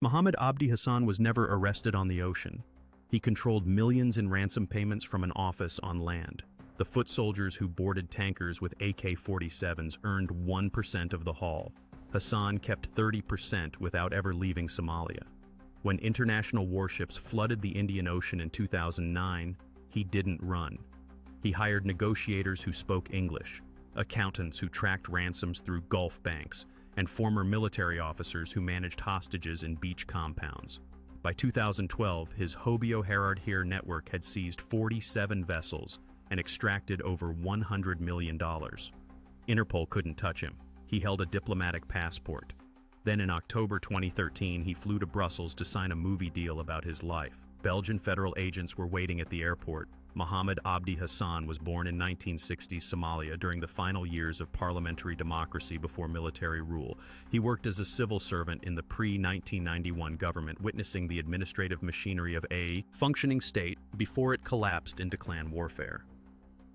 Mohammed Abdi Hassan was never arrested on the ocean. He controlled millions in ransom payments from an office on land. The foot soldiers who boarded tankers with AK-47s earned 1% of the haul. Hassan kept 30% without ever leaving Somalia. When international warships flooded the Indian Ocean in 2009, he didn't run. He hired negotiators who spoke English, accountants who tracked ransoms through Gulf banks, and former military officers who managed hostages in beach compounds. By 2012, his Hobyo Herard Here network had seized 47 vessels and extracted over $100 million. Interpol couldn't touch him. He held a diplomatic passport. Then in October 2013, he flew to Brussels to sign a movie deal about his life. Belgian federal agents were waiting at the airport. Mohammed Abdi Hassan was born in 1960s Somalia during the final years of parliamentary democracy before military rule. He worked as a civil servant in the pre-1991 government, witnessing the administrative machinery of a functioning state before it collapsed into clan warfare.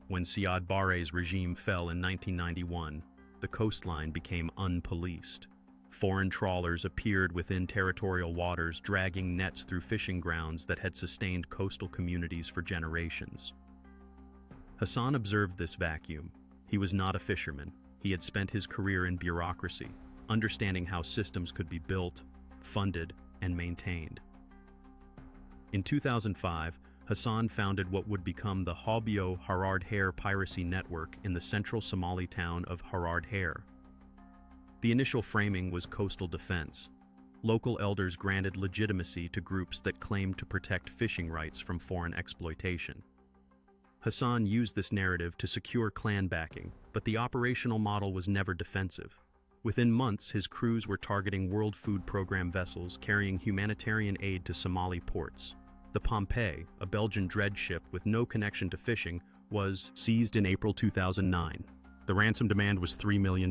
When Siad Barre's regime fell in 1991, the coastline became unpoliced. Foreign trawlers appeared within territorial waters, dragging nets through fishing grounds that had sustained coastal communities for generations. Hassan observed this vacuum. He was not a fisherman. He had spent his career in bureaucracy, understanding how systems could be built, funded, and maintained. In 2005, Hassan founded what would become the Hobyo Herard Here piracy network in the central Somali town of Herard Here. The initial framing was coastal defense. Local elders granted legitimacy to groups that claimed to protect fishing rights from foreign exploitation. Hassan used this narrative to secure clan backing, but the operational model was never defensive. Within months, his crews were targeting World Food Program vessels carrying humanitarian aid to Somali ports. The Pompey, a Belgian dredge ship with no connection to fishing, was seized in April 2009. The ransom demand was $3 million.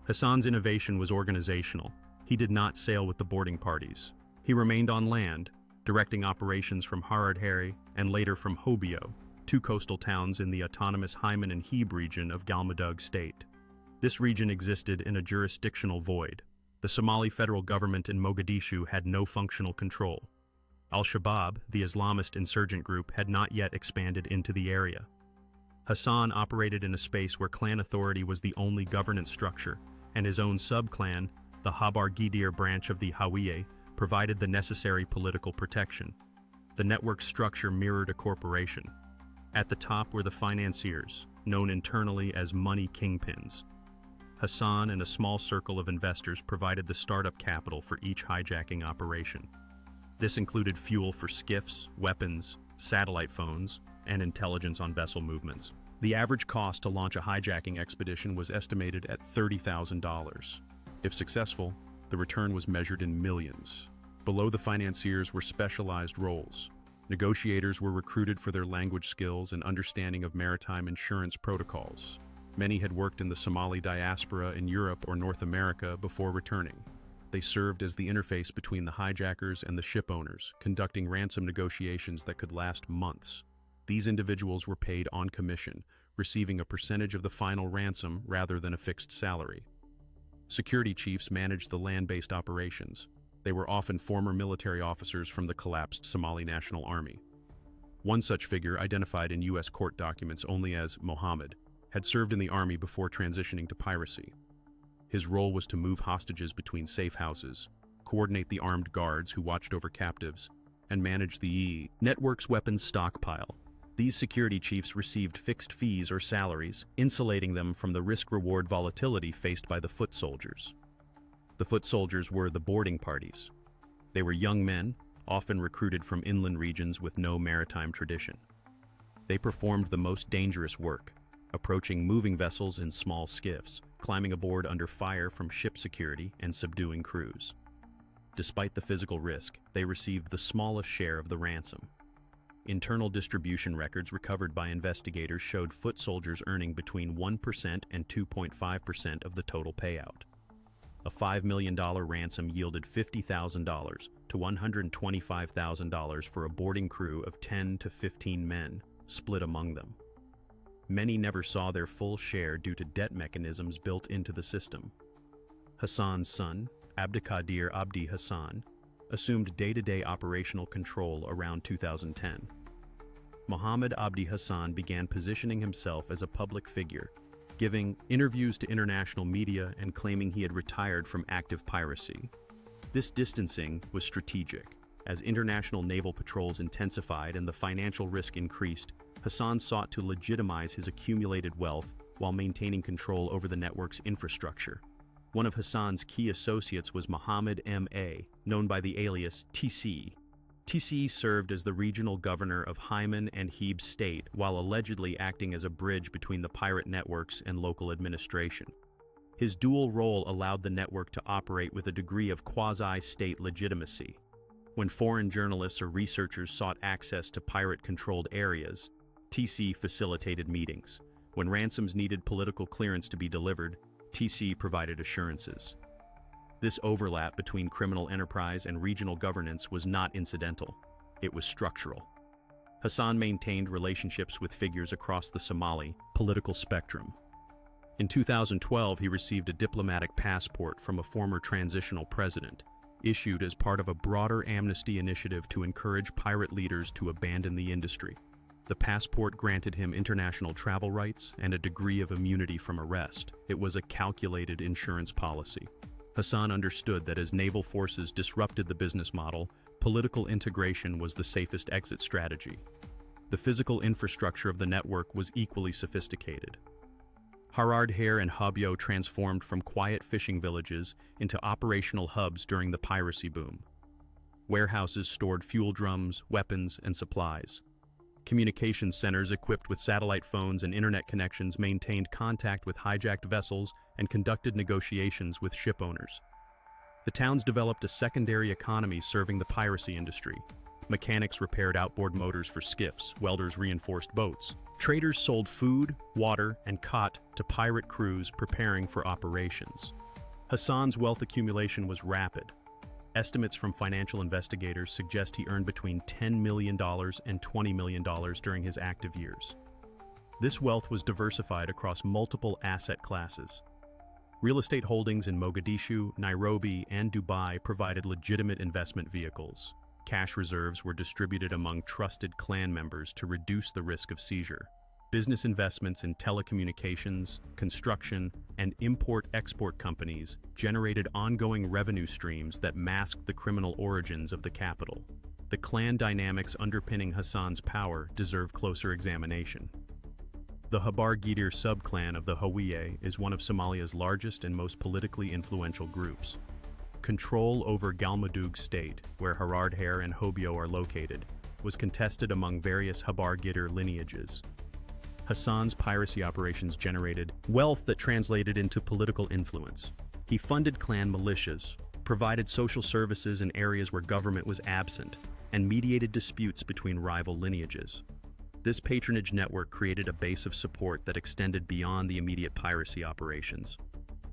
Hassan's innovation was organizational. He did not sail with the boarding parties. He remained on land, directing operations from Herard Here and later from Hobyo, two coastal towns in the autonomous Hyman and Hebe region of Galmudug state. This region existed in a jurisdictional void. The Somali federal government in Mogadishu had no functional control. Al-Shabaab, the Islamist insurgent group, had not yet expanded into the area. Hassan operated in a space where clan authority was the only governance structure, and his own sub-clan, the Habar Gidir branch of the Hawiye, provided the necessary political protection. The network's structure mirrored a corporation. At the top were the financiers, known internally as money kingpins. Hassan and a small circle of investors provided the startup capital for each hijacking operation. This included fuel for skiffs, weapons, satellite phones, and intelligence on vessel movements. The average cost to launch a hijacking expedition was estimated at $30,000. If successful, the return was measured in millions. Below the financiers were specialized roles. Negotiators were recruited for their language skills and understanding of maritime insurance protocols. Many had worked in the Somali diaspora in Europe or North America before returning. They served as the interface between the hijackers and the ship owners, conducting ransom negotiations that could last months. These individuals were paid on commission, receiving a percentage of the final ransom rather than a fixed salary. Security chiefs managed the land-based operations. They were often former military officers from the collapsed Somali National Army. One such figure, identified in U.S. court documents only as Mohammed, had served in the army before transitioning to piracy. His role was to move hostages between safe houses, coordinate the armed guards who watched over captives, and manage the network's weapons stockpile. These security chiefs received fixed fees or salaries, insulating them from the risk-reward volatility faced by the foot soldiers. The foot soldiers were the boarding parties. They were young men, often recruited from inland regions with no maritime tradition. They performed the most dangerous work, approaching moving vessels in small skiffs, climbing aboard under fire from ship security, and subduing crews. Despite the physical risk, they received the smallest share of the ransom. Internal distribution records recovered by investigators showed foot soldiers earning between 1% and 2.5% of the total payout. A $5 million ransom yielded $50,000 to $125,000 for a boarding crew of 10 to 15 men, split among them. Many never saw their full share due to debt mechanisms built into the system. Hassan's son, Abdikadir Abdi Hassan, assumed day-to-day operational control around 2010. Mohammed Abdi Hassan began positioning himself as a public figure, giving interviews to international media and claiming he had retired from active piracy. This distancing was strategic. As international naval patrols intensified and the financial risk increased, Hassan sought to legitimize his accumulated wealth while maintaining control over the network's infrastructure. One of Hassan's key associates was Mohammed M.A., known by the alias TC. TC served as the regional governor of Hyman and Hebe State while allegedly acting as a bridge between the pirate networks and local administration. His dual role allowed the network to operate with a degree of quasi-state legitimacy. When foreign journalists or researchers sought access to pirate-controlled areas, TC facilitated meetings. When ransoms needed political clearance to be delivered, TC provided assurances. This overlap between criminal enterprise and regional governance was not incidental. It was structural. Hassan maintained relationships with figures across the Somali political spectrum. In 2012, he received a diplomatic passport from a former transitional president, issued as part of a broader amnesty initiative to encourage pirate leaders to abandon the industry. The passport granted him international travel rights and a degree of immunity from arrest. It was a calculated insurance policy. Hassan understood that as naval forces disrupted the business model, political integration was the safest exit strategy. The physical infrastructure of the network was equally sophisticated. Harar and Hobyo transformed from quiet fishing villages into operational hubs during the piracy boom. Warehouses stored fuel drums, weapons, and supplies. Communications centers equipped with satellite phones and internet connections maintained contact with hijacked vessels and conducted negotiations with ship owners. The towns developed a secondary economy serving the piracy industry. Mechanics repaired outboard motors for skiffs, welders reinforced boats. Traders sold food, water, and cot to pirate crews preparing for operations. Hassan's wealth accumulation was rapid. Estimates from financial investigators suggest he earned between $10 million and $20 million during his active years. This wealth was diversified across multiple asset classes. Real estate holdings in Mogadishu, Nairobi, and Dubai provided legitimate investment vehicles. Cash reserves were distributed among trusted clan members to reduce the risk of seizure. Business investments in telecommunications, construction, and import-export companies generated ongoing revenue streams that masked the criminal origins of the capital. The clan dynamics underpinning Hassan's power deserve closer examination. The Habar Gidir subclan of the Hawiye is one of Somalia's largest and most politically influential groups. Control over Galmudug state, where Harar and Hobyo are located, was contested among various Habar Gidir lineages. Hassan's piracy operations generated wealth that translated into political influence. He funded clan militias, provided social services in areas where government was absent, and mediated disputes between rival lineages. This patronage network created a base of support that extended beyond the immediate piracy operations.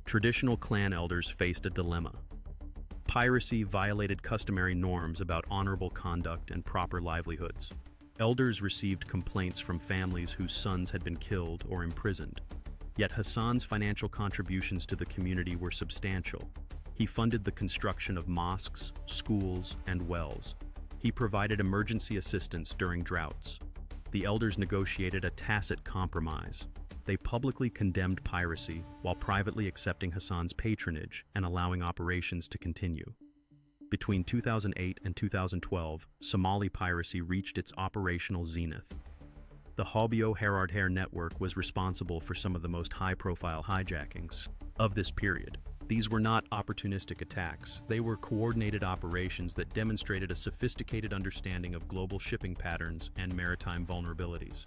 Traditional clan elders faced a dilemma. Piracy violated customary norms about honorable conduct and proper livelihoods. Elders received complaints from families whose sons had been killed or imprisoned. Yet Hassan's financial contributions to the community were substantial. He funded the construction of mosques, schools, and wells. He provided emergency assistance during droughts. The elders negotiated a tacit compromise. They publicly condemned piracy while privately accepting Hassan's patronage and allowing operations to continue. Between 2008 and 2012, Somali piracy reached its operational zenith. The Hobyo Harar network was responsible for some of the most high-profile hijackings of this period. These were not opportunistic attacks. They were coordinated operations that demonstrated a sophisticated understanding of global shipping patterns and maritime vulnerabilities.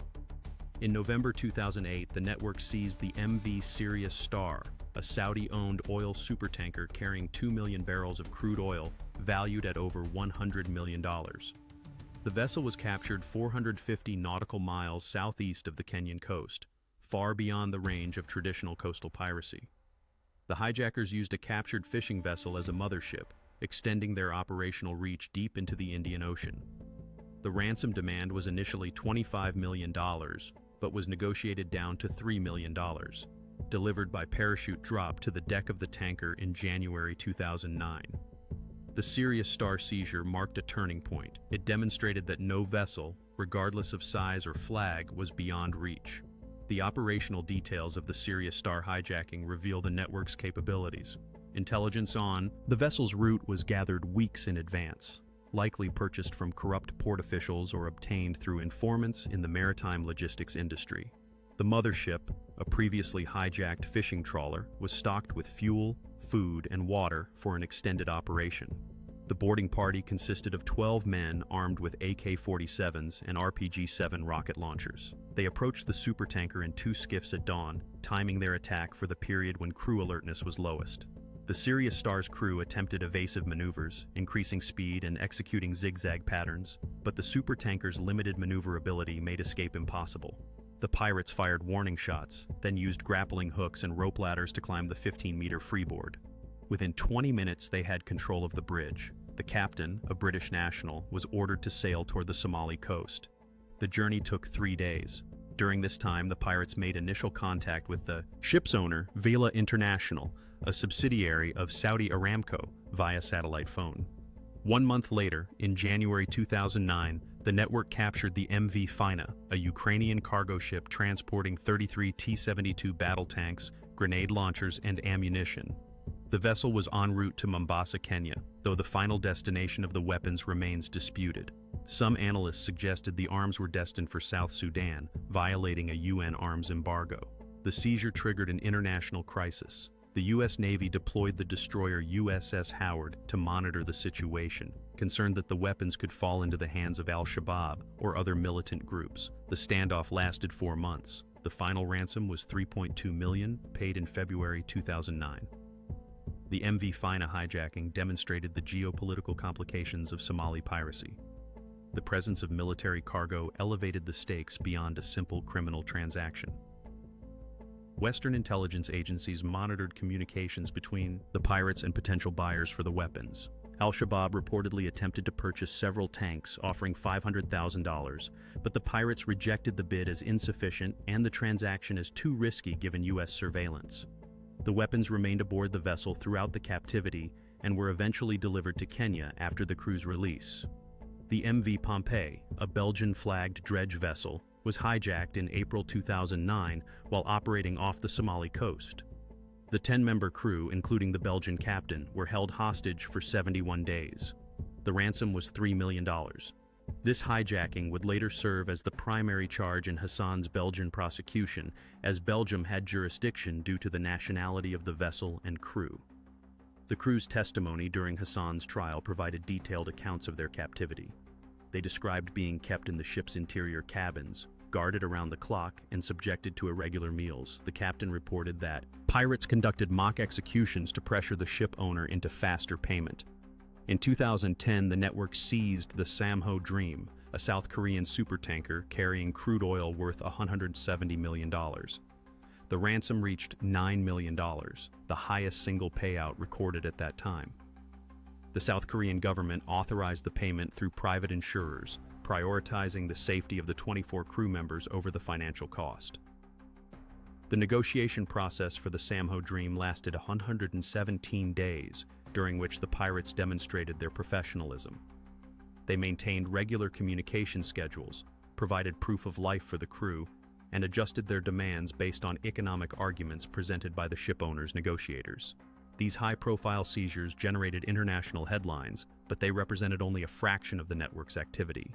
In November 2008, the network seized the MV Sirius Star, a Saudi-owned oil supertanker carrying 2 million barrels of crude oil, valued at over $100 million. The vessel was captured 450 nautical miles southeast of the Kenyan coast, far beyond the range of traditional coastal piracy. The hijackers used a captured fishing vessel as a mothership, extending their operational reach deep into the Indian Ocean. The ransom demand was initially $25 million, but was negotiated down to $3 million, delivered by parachute drop to the deck of the tanker in January 2009. The Sirius Star seizure marked a turning point. It demonstrated that no vessel, regardless of size or flag, was beyond reach. The operational details of the Sirius Star hijacking reveal the network's capabilities. Intelligence on the vessel's route was gathered weeks in advance, likely purchased from corrupt port officials or obtained through informants in the maritime logistics industry. The mothership, a previously hijacked fishing trawler, was stocked with fuel, food, and water for an extended operation. The boarding party consisted of 12 men armed with AK-47s and RPG-7 rocket launchers. They approached the supertanker in 2 skiffs at dawn, timing their attack for the period when crew alertness was lowest. The Sirius Star's crew attempted evasive maneuvers, increasing speed and executing zigzag patterns, but the supertanker's limited maneuverability made escape impossible. The pirates fired warning shots, then used grappling hooks and rope ladders to climb the 15-meter freeboard. Within 20 minutes, they had control of the bridge. The captain, a British national, was ordered to sail toward the Somali coast. The journey took 3 days. During this time, the pirates made initial contact with the ship's owner, Vela International, a subsidiary of Saudi Aramco, via satellite phone. 1 month later, in January 2009, the network captured the MV Fina, a Ukrainian cargo ship transporting 33 T-72 battle tanks, grenade launchers, and ammunition. The vessel was en route to Mombasa, Kenya, though the final destination of the weapons remains disputed. Some analysts suggested the arms were destined for South Sudan, violating a UN arms embargo. The seizure triggered an international crisis. The U.S. Navy deployed the destroyer USS Howard to monitor the situation, concerned that the weapons could fall into the hands of al-Shabaab or other militant groups. The standoff lasted 4 months. The final ransom was $3.2 million, paid in February 2009. The MV Fina hijacking demonstrated the geopolitical complications of Somali piracy. The presence of military cargo elevated the stakes beyond a simple criminal transaction. Western intelligence agencies monitored communications between the pirates and potential buyers for the weapons. Al-Shabaab reportedly attempted to purchase several tanks, offering $500,000, but the pirates rejected the bid as insufficient and the transaction as too risky given U.S. surveillance. The weapons remained aboard the vessel throughout the captivity and were eventually delivered to Kenya after the crew's release. The MV Pompey, a Belgian-flagged dredge vessel, was hijacked in April 2009 while operating off the Somali coast. The 10-member crew, including the Belgian captain, were held hostage for 71 days. The ransom was $3 million. This hijacking would later serve as the primary charge in Hassan's Belgian prosecution, as Belgium had jurisdiction due to the nationality of the vessel and crew. The crew's testimony during Hassan's trial provided detailed accounts of their captivity. They described being kept in the ship's interior cabins, guarded around the clock, and subjected to irregular meals. The captain reported that pirates conducted mock executions to pressure the ship owner into faster payment. In 2010, the network seized the Samho Dream, a South Korean supertanker carrying crude oil worth $170 million. The ransom reached $9 million, the highest single payout recorded at that time. The South Korean government authorized the payment through private insurers, prioritizing the safety of the 24 crew members over the financial cost. The negotiation process for the Samho Dream lasted 117 days, during which the pirates demonstrated their professionalism. They maintained regular communication schedules, provided proof of life for the crew, and adjusted their demands based on economic arguments presented by the shipowner's negotiators. These high-profile seizures generated international headlines, but they represented only a fraction of the network's activity.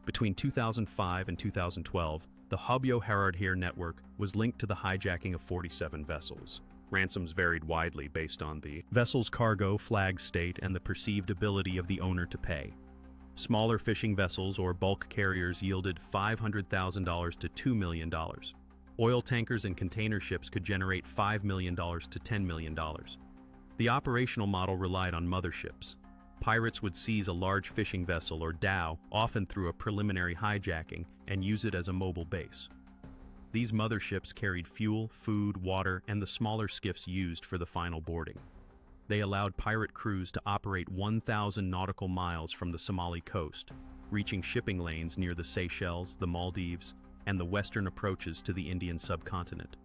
Between 2005 and 2012, the Hubyo Herardhir network was linked to the hijacking of 47 vessels. Ransoms varied widely based on the vessel's cargo, flag state, and the perceived ability of the owner to pay. Smaller fishing vessels or bulk carriers yielded $500,000 to $2 million. Oil tankers and container ships could generate $5 million to $10 million. The operational model relied on motherships. Pirates would seize a large fishing vessel or dhow, often through a preliminary hijacking, and use it as a mobile base. These motherships carried fuel, food, water, and the smaller skiffs used for the final boarding. They allowed pirate crews to operate 1,000 nautical miles from the Somali coast, reaching shipping lanes near the Seychelles, the Maldives, and the western approaches to the Indian subcontinent.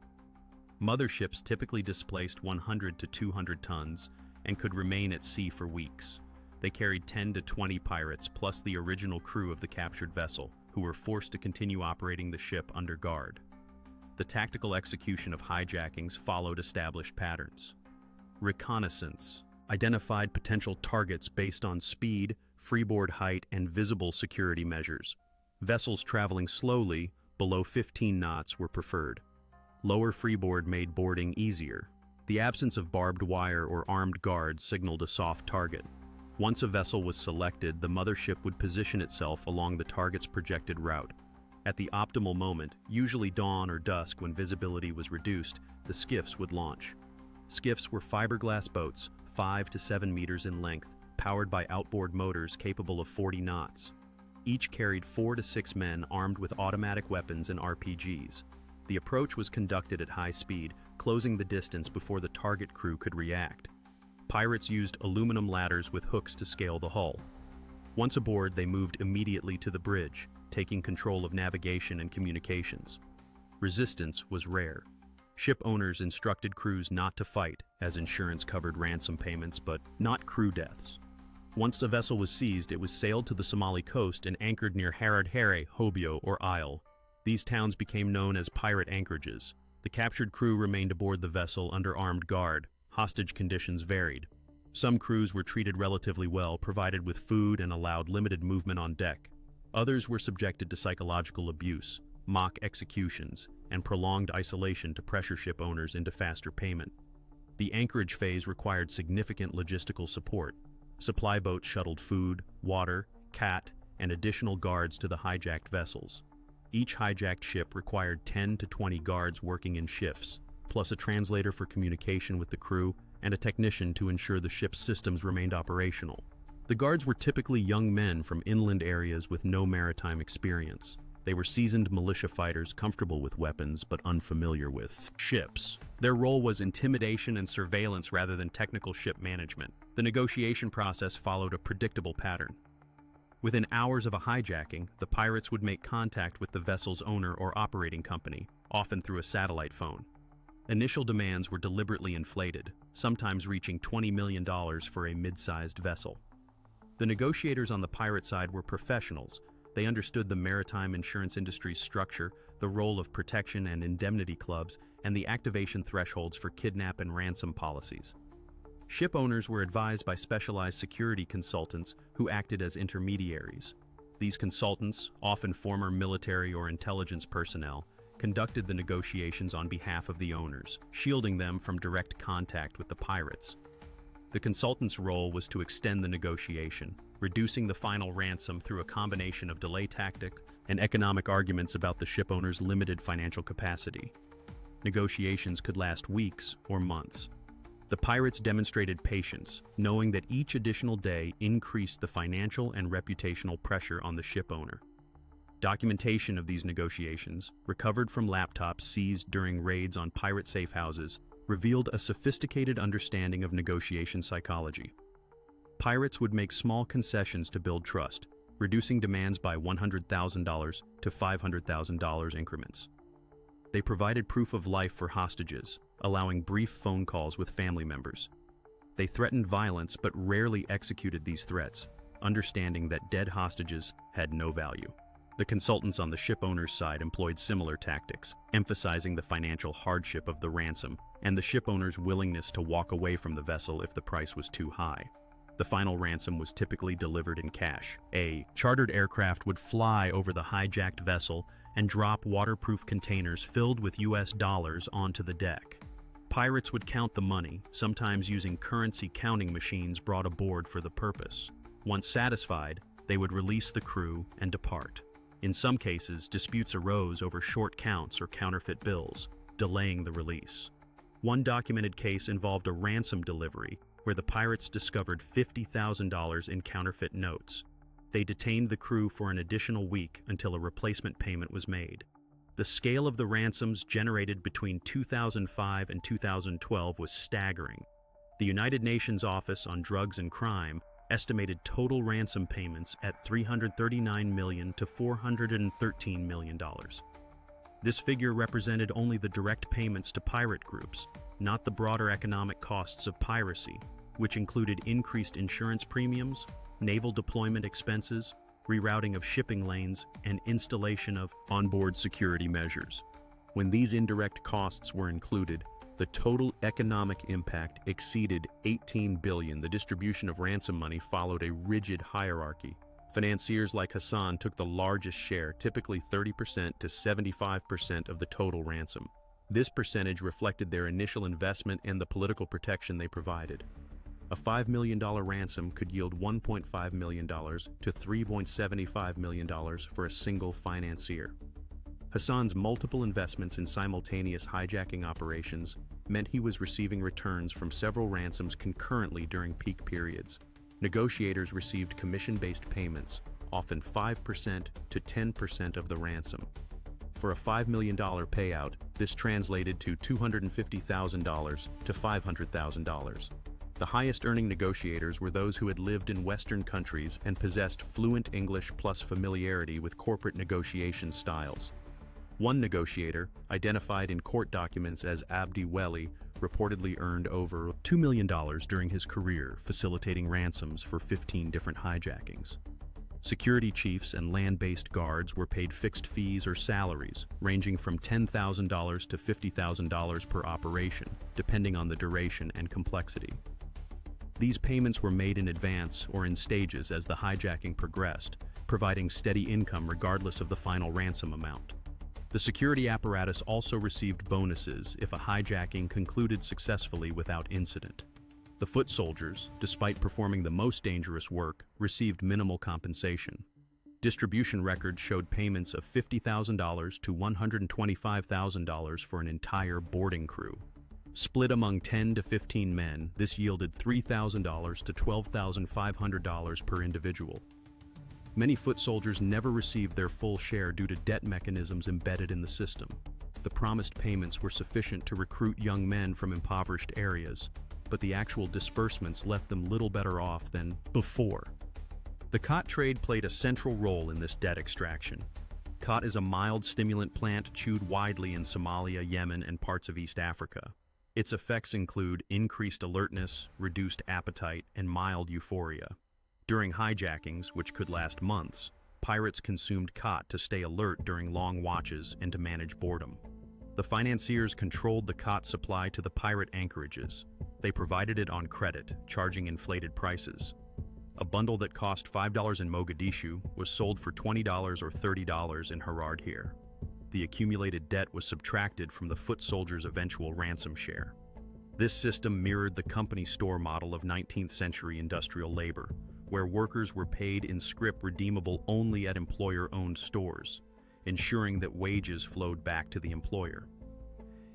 Motherships typically displaced 100 to 200 tons and could remain at sea for weeks. They carried 10 to 20 pirates plus the original crew of the captured vessel, who were forced to continue operating the ship under guard. The tactical execution of hijackings followed established patterns. Reconnaissance identified potential targets based on speed, freeboard height, and visible security measures. Vessels traveling slowly, below 15 knots, were preferred. Lower freeboard made boarding easier. The absence of barbed wire or armed guards signaled a soft target. Once a vessel was selected, the mothership would position itself along the target's projected route. At the optimal moment, usually dawn or dusk when visibility was reduced, the skiffs would launch. Skiffs were fiberglass boats, 5 to 7 meters in length, powered by outboard motors capable of 40 knots. Each carried 4 to 6 men armed with automatic weapons and RPGs. The approach was conducted at high speed, closing the distance before the target crew could react. Pirates used aluminum ladders with hooks to scale the hull. Once aboard, they moved immediately to the bridge, taking control of navigation and communications. Resistance was rare. Ship owners instructed crews not to fight, as insurance covered ransom payments, but not crew deaths. Once a vessel was seized, it was sailed to the Somali coast and anchored near Haradhere, Hobyo, or Isle. These towns became known as pirate anchorages. The captured crew remained aboard the vessel under armed guard. Hostage conditions varied. Some crews were treated relatively well, provided with food, and allowed limited movement on deck. Others were subjected to psychological abuse, mock executions, and prolonged isolation to pressure ship owners into faster payment. The anchorage phase required significant logistical support. Supply boats shuttled food, water, cat, and additional guards to the hijacked vessels. Each hijacked ship required 10 to 20 guards working in shifts, plus a translator for communication with the crew and a technician to ensure the ship's systems remained operational. The guards were typically young men from inland areas with no maritime experience. They were seasoned militia fighters comfortable with weapons but unfamiliar with ships. Their role was intimidation and surveillance rather than technical ship management. The negotiation process followed a predictable pattern. Within hours of a hijacking, the pirates would make contact with the vessel's owner or operating company, often through a satellite phone. Initial demands were deliberately inflated, sometimes reaching $20 million for a mid-sized vessel. The negotiators on the pirate side were professionals. They understood the maritime insurance industry's structure, the role of protection and indemnity clubs, and the activation thresholds for kidnap and ransom policies. Ship owners were advised by specialized security consultants who acted as intermediaries. These consultants, often former military or intelligence personnel, conducted the negotiations on behalf of the owners, shielding them from direct contact with the pirates. The consultant's role was to extend the negotiation, reducing the final ransom through a combination of delay tactics and economic arguments about the ship owner's limited financial capacity. Negotiations could last weeks or months. The pirates demonstrated patience, knowing that each additional day increased the financial and reputational pressure on the ship owner. Documentation of these negotiations, recovered from laptops seized during raids on pirate safe houses, revealed a sophisticated understanding of negotiation psychology. Pirates would make small concessions to build trust, reducing demands by $100,000 to $500,000 increments. They provided proof of life for hostages, allowing brief phone calls with family members. They threatened violence but rarely executed these threats, understanding that dead hostages had no value. The consultants on the ship owner's side employed similar tactics, emphasizing the financial hardship of the ransom and the ship owner's willingness to walk away from the vessel if the price was too high. The final ransom was typically delivered in cash. A chartered aircraft would fly over the hijacked vessel and drop waterproof containers filled with US dollars onto the deck. Pirates would count the money, sometimes using currency counting machines brought aboard for the purpose. Once satisfied, they would release the crew and depart. In some cases, disputes arose over short counts or counterfeit bills, delaying the release. One documented case involved a ransom delivery where the pirates discovered $50,000 in counterfeit notes. They detained the crew for an additional week until a replacement payment was made. The scale of the ransoms generated between 2005 and 2012 was staggering. The United Nations Office on Drugs and Crime estimated total ransom payments at $339 million to $413 million. This figure represented only the direct payments to pirate groups, not the broader economic costs of piracy, which included increased insurance premiums, naval deployment expenses, rerouting of shipping lanes, and installation of onboard security measures. When these indirect costs were included, the total economic impact exceeded $18 billion. The distribution of ransom money followed a rigid hierarchy. Financiers like Hassan took the largest share, typically 30% to 75% of the total ransom. This percentage reflected their initial investment and the political protection they provided. A $5 million ransom could yield $1.5 million to $3.75 million for a single financier. Hassan's multiple investments in simultaneous hijacking operations meant he was receiving returns from several ransoms concurrently during peak periods. Negotiators received commission-based payments, often 5% to 10% of the ransom. For a $5 million payout, this translated to $250,000 to $500,000. The highest-earning negotiators were those who had lived in Western countries and possessed fluent English plus familiarity with corporate negotiation styles. One negotiator, identified in court documents as Abdi Weli, reportedly earned over $2 million during his career facilitating ransoms for 15 different hijackings. Security chiefs and land-based guards were paid fixed fees or salaries, ranging from $10,000 to $50,000 per operation, depending on the duration and complexity. These payments were made in advance or in stages as the hijacking progressed, providing steady income regardless of the final ransom amount. The security apparatus also received bonuses if a hijacking concluded successfully without incident. The foot soldiers, despite performing the most dangerous work, received minimal compensation. Distribution records showed payments of $50,000 to $125,000 for an entire boarding crew. Split among 10 to 15 men, this yielded $3,000 to $12,500 per individual. Many foot soldiers never received their full share due to debt mechanisms embedded in the system. The promised payments were sufficient to recruit young men from impoverished areas, but the actual disbursements left them little better off than before. The khat trade played a central role in this debt extraction. Khat is a mild stimulant plant chewed widely in Somalia, Yemen, and parts of East Africa. Its effects include increased alertness, reduced appetite, and mild euphoria. During hijackings, which could last months, pirates consumed khat to stay alert during long watches and to manage boredom. The financiers controlled the khat supply to the pirate anchorages. They provided it on credit, charging inflated prices. A bundle that cost $5 in Mogadishu was sold for $20 or $30 in Harad here. The accumulated debt was subtracted from the foot soldiers' eventual ransom share. This system mirrored the company store model of 19th century industrial labor, where workers were paid in scrip redeemable only at employer-owned stores, ensuring that wages flowed back to the employer.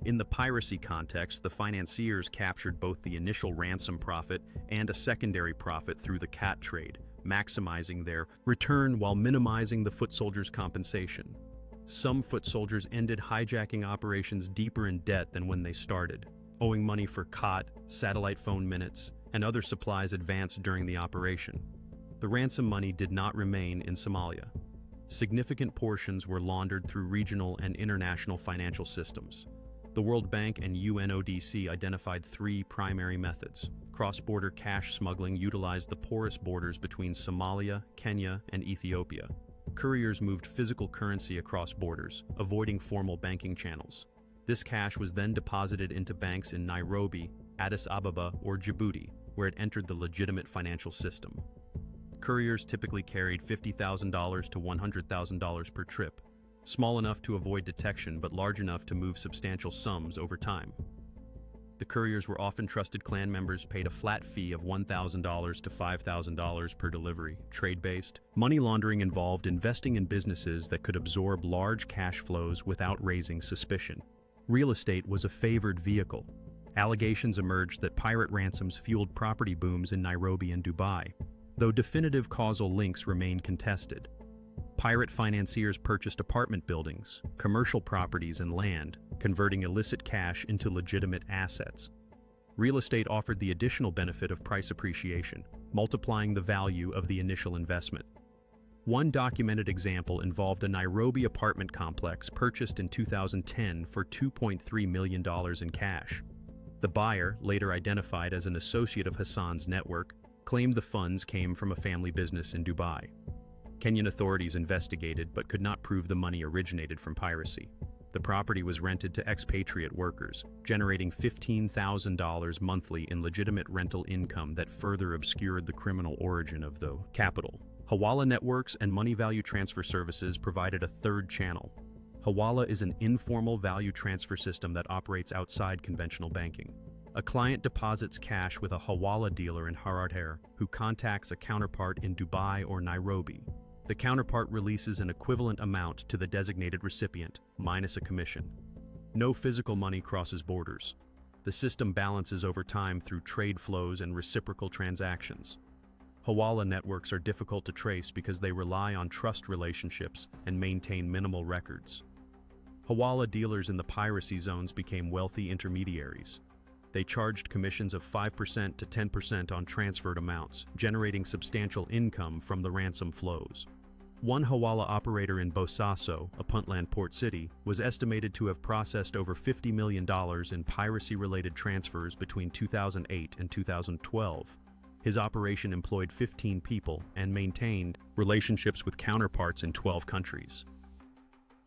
In the piracy context, the financiers captured both the initial ransom profit and a secondary profit through the khat trade, maximizing their return while minimizing the foot soldiers' compensation. Some foot soldiers ended hijacking operations deeper in debt than when they started, owing money for khat, satellite phone minutes, and other supplies advanced during the operation. The ransom money did not remain in Somalia. Significant portions were laundered through regional and international financial systems. The World Bank and UNODC identified three primary methods. Cross-border cash smuggling utilized the porous borders between Somalia, Kenya, and Ethiopia. Couriers moved physical currency across borders, avoiding formal banking channels. This cash was then deposited into banks in Nairobi, Addis Ababa, or Djibouti, where it entered the legitimate financial system. Couriers typically carried $50,000 to $100,000 per trip, small enough to avoid detection but large enough to move substantial sums over time. The couriers were often trusted clan members paid a flat fee of $1,000 to $5,000 per delivery, trade-based. Money laundering involved investing in businesses that could absorb large cash flows without raising suspicion. Real estate was a favored vehicle. Allegations emerged that pirate ransoms fueled property booms in Nairobi and Dubai, though definitive causal links remain contested. Pirate financiers purchased apartment buildings, commercial properties, and land, converting illicit cash into legitimate assets. Real estate offered the additional benefit of price appreciation, multiplying the value of the initial investment. One documented example involved a Nairobi apartment complex purchased in 2010 for $2.3 million in cash. The buyer, later identified as an associate of Hassan's network, claimed the funds came from a family business in Dubai. Kenyan authorities investigated but could not prove the money originated from piracy. The property was rented to expatriate workers, generating $15,000 monthly in legitimate rental income that further obscured the criminal origin of the capital. Hawala networks and money value transfer services provided a third channel. Hawala is an informal value transfer system that operates outside conventional banking. A client deposits cash with a Hawala dealer in Harar, who contacts a counterpart in Dubai or Nairobi. The counterpart releases an equivalent amount to the designated recipient, minus a commission. No physical money crosses borders. The system balances over time through trade flows and reciprocal transactions. Hawala networks are difficult to trace because they rely on trust relationships and maintain minimal records. Hawala dealers in the piracy zones became wealthy intermediaries. They charged commissions of 5% to 10% on transferred amounts, generating substantial income from the ransom flows. One Hawala operator in Bosaso, a Puntland port city, was estimated to have processed over $50 million in piracy-related transfers between 2008 and 2012. His operation employed 15 people and maintained relationships with counterparts in 12 countries.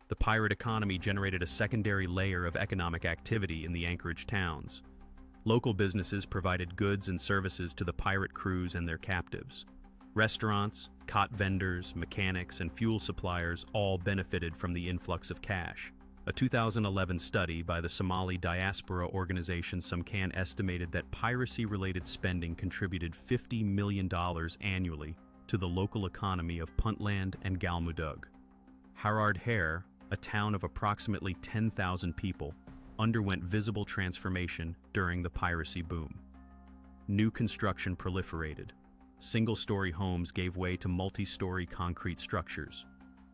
The pirate economy generated a secondary layer of economic activity in the Anchorage towns. Local businesses provided goods and services to the pirate crews and their captives. Restaurants, cot vendors, mechanics, and fuel suppliers all benefited from the influx of cash. A 2011 study by the Somali diaspora organization Somcan estimated that piracy-related spending contributed $50 million annually to the local economy of Puntland and Galmudug. Harar, a town of approximately 10,000 people, underwent visible transformation during the piracy boom. New construction proliferated. Single-story homes gave way to multi-story concrete structures.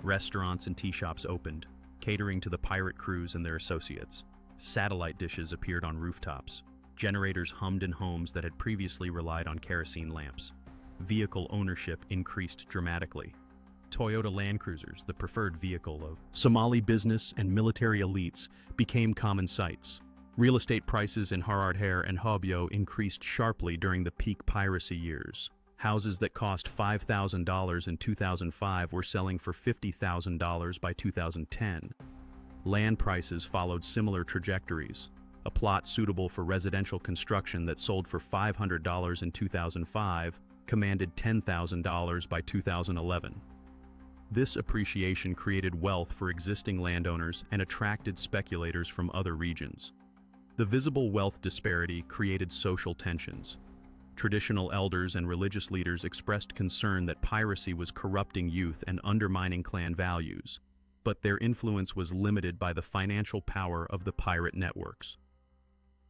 Restaurants and tea shops opened, catering to the pirate crews and their associates. Satellite dishes appeared on rooftops. Generators hummed in homes that had previously relied on kerosene lamps. Vehicle ownership increased dramatically. Toyota Land Cruisers, the preferred vehicle of Somali business and military elites, became common sights. Real estate prices in Harar and Hobyo increased sharply during the peak piracy years. Houses that cost $5,000 in 2005 were selling for $50,000 by 2010. Land prices followed similar trajectories. A plot suitable for residential construction that sold for $500 in 2005 commanded $10,000 by 2011. This appreciation created wealth for existing landowners and attracted speculators from other regions. The visible wealth disparity created social tensions. Traditional elders and religious leaders expressed concern that piracy was corrupting youth and undermining clan values, but their influence was limited by the financial power of the pirate networks.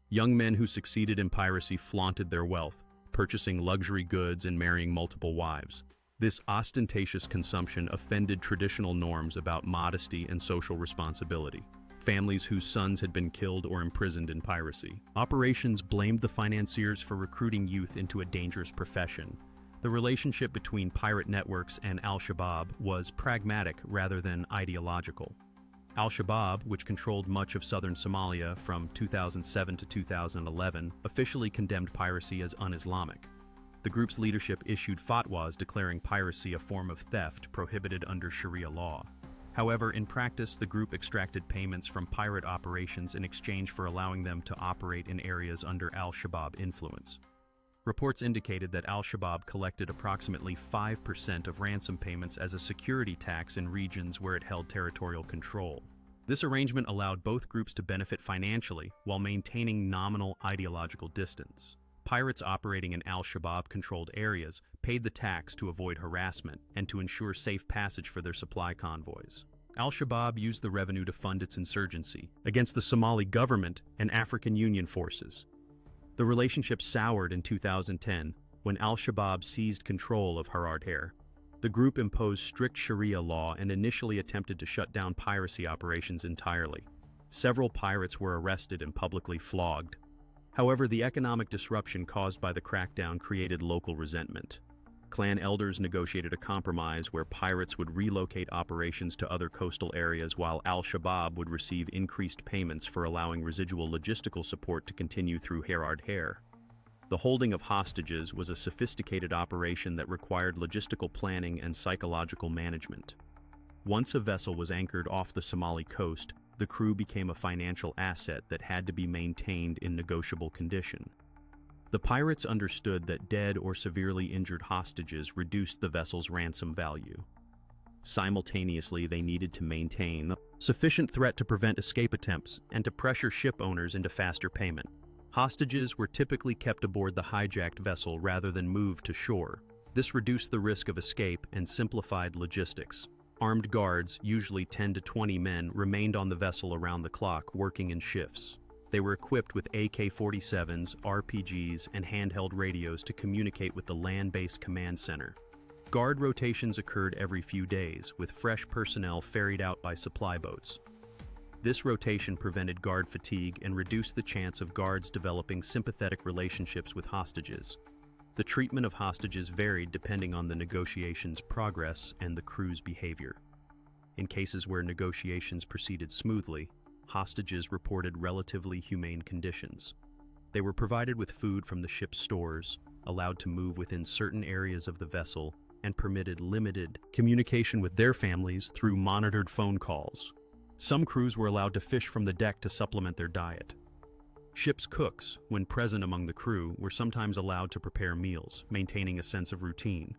Young men who succeeded in piracy flaunted their wealth, purchasing luxury goods and marrying multiple wives. This ostentatious consumption offended traditional norms about modesty and social responsibility. Families whose sons had been killed or imprisoned in piracy. Operations blamed the financiers for recruiting youth into a dangerous profession. The relationship between pirate networks and Al-Shabaab was pragmatic rather than ideological. Al-Shabaab, which controlled much of southern Somalia from 2007 to 2011, officially condemned piracy as un-Islamic. The group's leadership issued fatwas declaring piracy a form of theft prohibited under Sharia law. However, in practice, the group extracted payments from pirate operations in exchange for allowing them to operate in areas under Al-Shabaab influence. Reports indicated that Al-Shabaab collected approximately 5% of ransom payments as a security tax in regions where it held territorial control. This arrangement allowed both groups to benefit financially while maintaining nominal ideological distance. Pirates operating in Al-Shabaab-controlled areas paid the tax to avoid harassment and to ensure safe passage for their supply convoys. Al-Shabaab used the revenue to fund its insurgency against the Somali government and African Union forces. The relationship soured in 2010 when Al-Shabaab seized control of Harar. The group imposed strict Sharia law and initially attempted to shut down piracy operations entirely. Several pirates were arrested and publicly flogged. However, the economic disruption caused by the crackdown created local resentment. Clan elders negotiated a compromise where pirates would relocate operations to other coastal areas while Al-Shabaab would receive increased payments for allowing residual logistical support to continue through Harar. The holding of hostages was a sophisticated operation that required logistical planning and psychological management. Once a vessel was anchored off the Somali coast, the crew became a financial asset that had to be maintained in negotiable condition. The pirates understood that dead or severely injured hostages reduced the vessel's ransom value. Simultaneously, they needed to maintain sufficient threat to prevent escape attempts and to pressure ship owners into faster payment. Hostages were typically kept aboard the hijacked vessel rather than moved to shore. This reduced the risk of escape and simplified logistics. Armed guards, usually 10 to 20 men, remained on the vessel around the clock, working in shifts. They were equipped with AK-47s, RPGs, and handheld radios to communicate with the land-based command center. Guard rotations occurred every few days, with fresh personnel ferried out by supply boats. This rotation prevented guard fatigue and reduced the chance of guards developing sympathetic relationships with hostages. The treatment of hostages varied depending on the negotiations' progress and the crew's behavior. In cases where negotiations proceeded smoothly, hostages reported relatively humane conditions. They were provided with food from the ship's stores, allowed to move within certain areas of the vessel, and permitted limited communication with their families through monitored phone calls. Some crews were allowed to fish from the deck to supplement their diet. Ship's cooks, when present among the crew, were sometimes allowed to prepare meals, maintaining a sense of routine.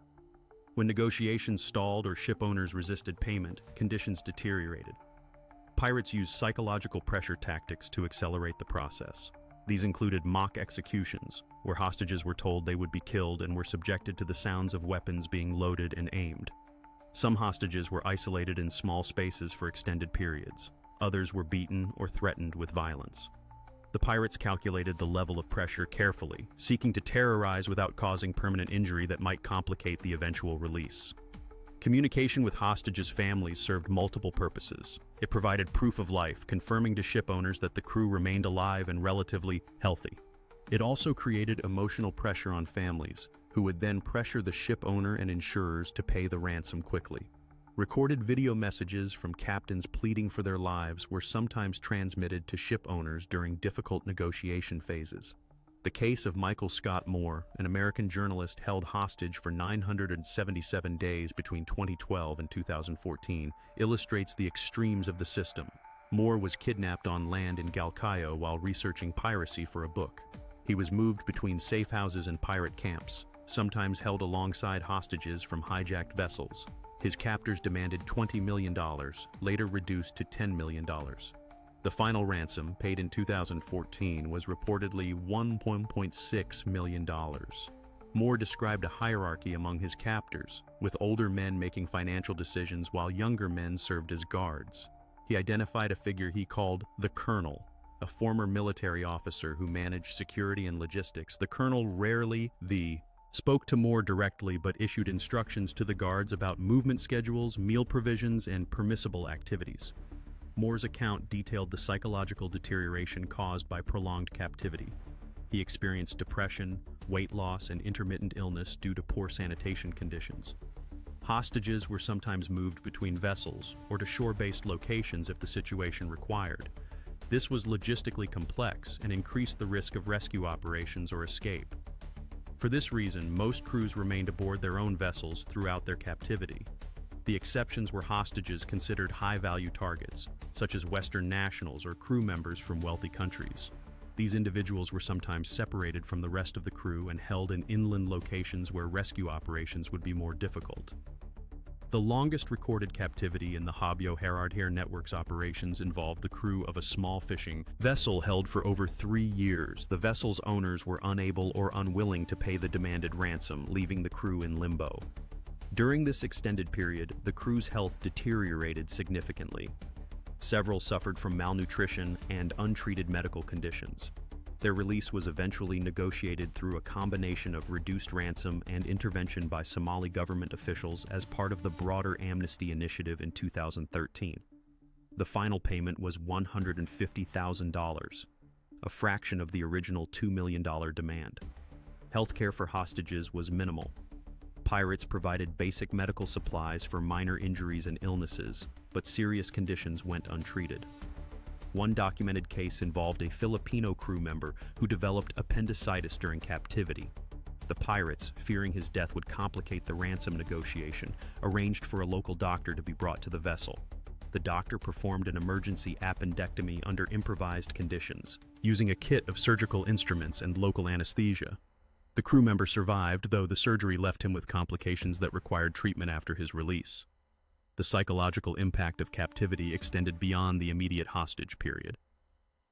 When negotiations stalled or ship owners resisted payment, conditions deteriorated. Pirates used psychological pressure tactics to accelerate the process. These included mock executions, where hostages were told they would be killed and were subjected to the sounds of weapons being loaded and aimed. Some hostages were isolated in small spaces for extended periods. Others were beaten or threatened with violence. The pirates calculated the level of pressure carefully, seeking to terrorize without causing permanent injury that might complicate the eventual release. Communication with hostages' families served multiple purposes. It provided proof of life, confirming to ship owners that the crew remained alive and relatively healthy. It also created emotional pressure on families, who would then pressure the ship owner and insurers to pay the ransom quickly. Recorded video messages from captains pleading for their lives were sometimes transmitted to ship owners during difficult negotiation phases. The case of Michael Scott Moore, an American journalist held hostage for 977 days between 2012 and 2014, illustrates the extremes of the system. Moore was kidnapped on land in Galkayo while researching piracy for a book. He was moved between safe houses and pirate camps, sometimes held alongside hostages from hijacked vessels. His captors demanded $20 million, later reduced to $10 million. The final ransom, paid in 2014, was reportedly $1.6 million. Moore described a hierarchy among his captors, with older men making financial decisions while younger men served as guards. He identified a figure he called the Colonel, a former military officer who managed security and logistics. The Colonel rarely spoke to Moore directly but issued instructions to the guards about movement schedules, meal provisions, and permissible activities. Moore's account detailed the psychological deterioration caused by prolonged captivity. He experienced depression, weight loss, and intermittent illness due to poor sanitation conditions. Hostages were sometimes moved between vessels or to shore-based locations if the situation required. This was logistically complex and increased the risk of rescue operations or escape. For this reason, most crews remained aboard their own vessels throughout their captivity. The exceptions were hostages considered high-value targets, such as Western nationals or crew members from wealthy countries. These individuals were sometimes separated from the rest of the crew and held in inland locations where rescue operations would be more difficult. The longest recorded captivity in the Habyo Herardher Network's operations involved the crew of a small fishing vessel held for over 3 years. The vessel's owners were unable or unwilling to pay the demanded ransom, leaving the crew in limbo. During this extended period, the crew's health deteriorated significantly. Several suffered from malnutrition and untreated medical conditions. Their release was eventually negotiated through a combination of reduced ransom and intervention by Somali government officials as part of the broader amnesty initiative in 2013. The final payment was $150,000, a fraction of the original $2 million demand. Healthcare for hostages was minimal. Pirates provided basic medical supplies for minor injuries and illnesses, but serious conditions went untreated. One documented case involved a Filipino crew member who developed appendicitis during captivity. The pirates, fearing his death would complicate the ransom negotiation, arranged for a local doctor to be brought to the vessel. The doctor performed an emergency appendectomy under improvised conditions, using a kit of surgical instruments and local anesthesia. The crew member survived, though the surgery left him with complications that required treatment after his release. The psychological impact of captivity extended beyond the immediate hostage period.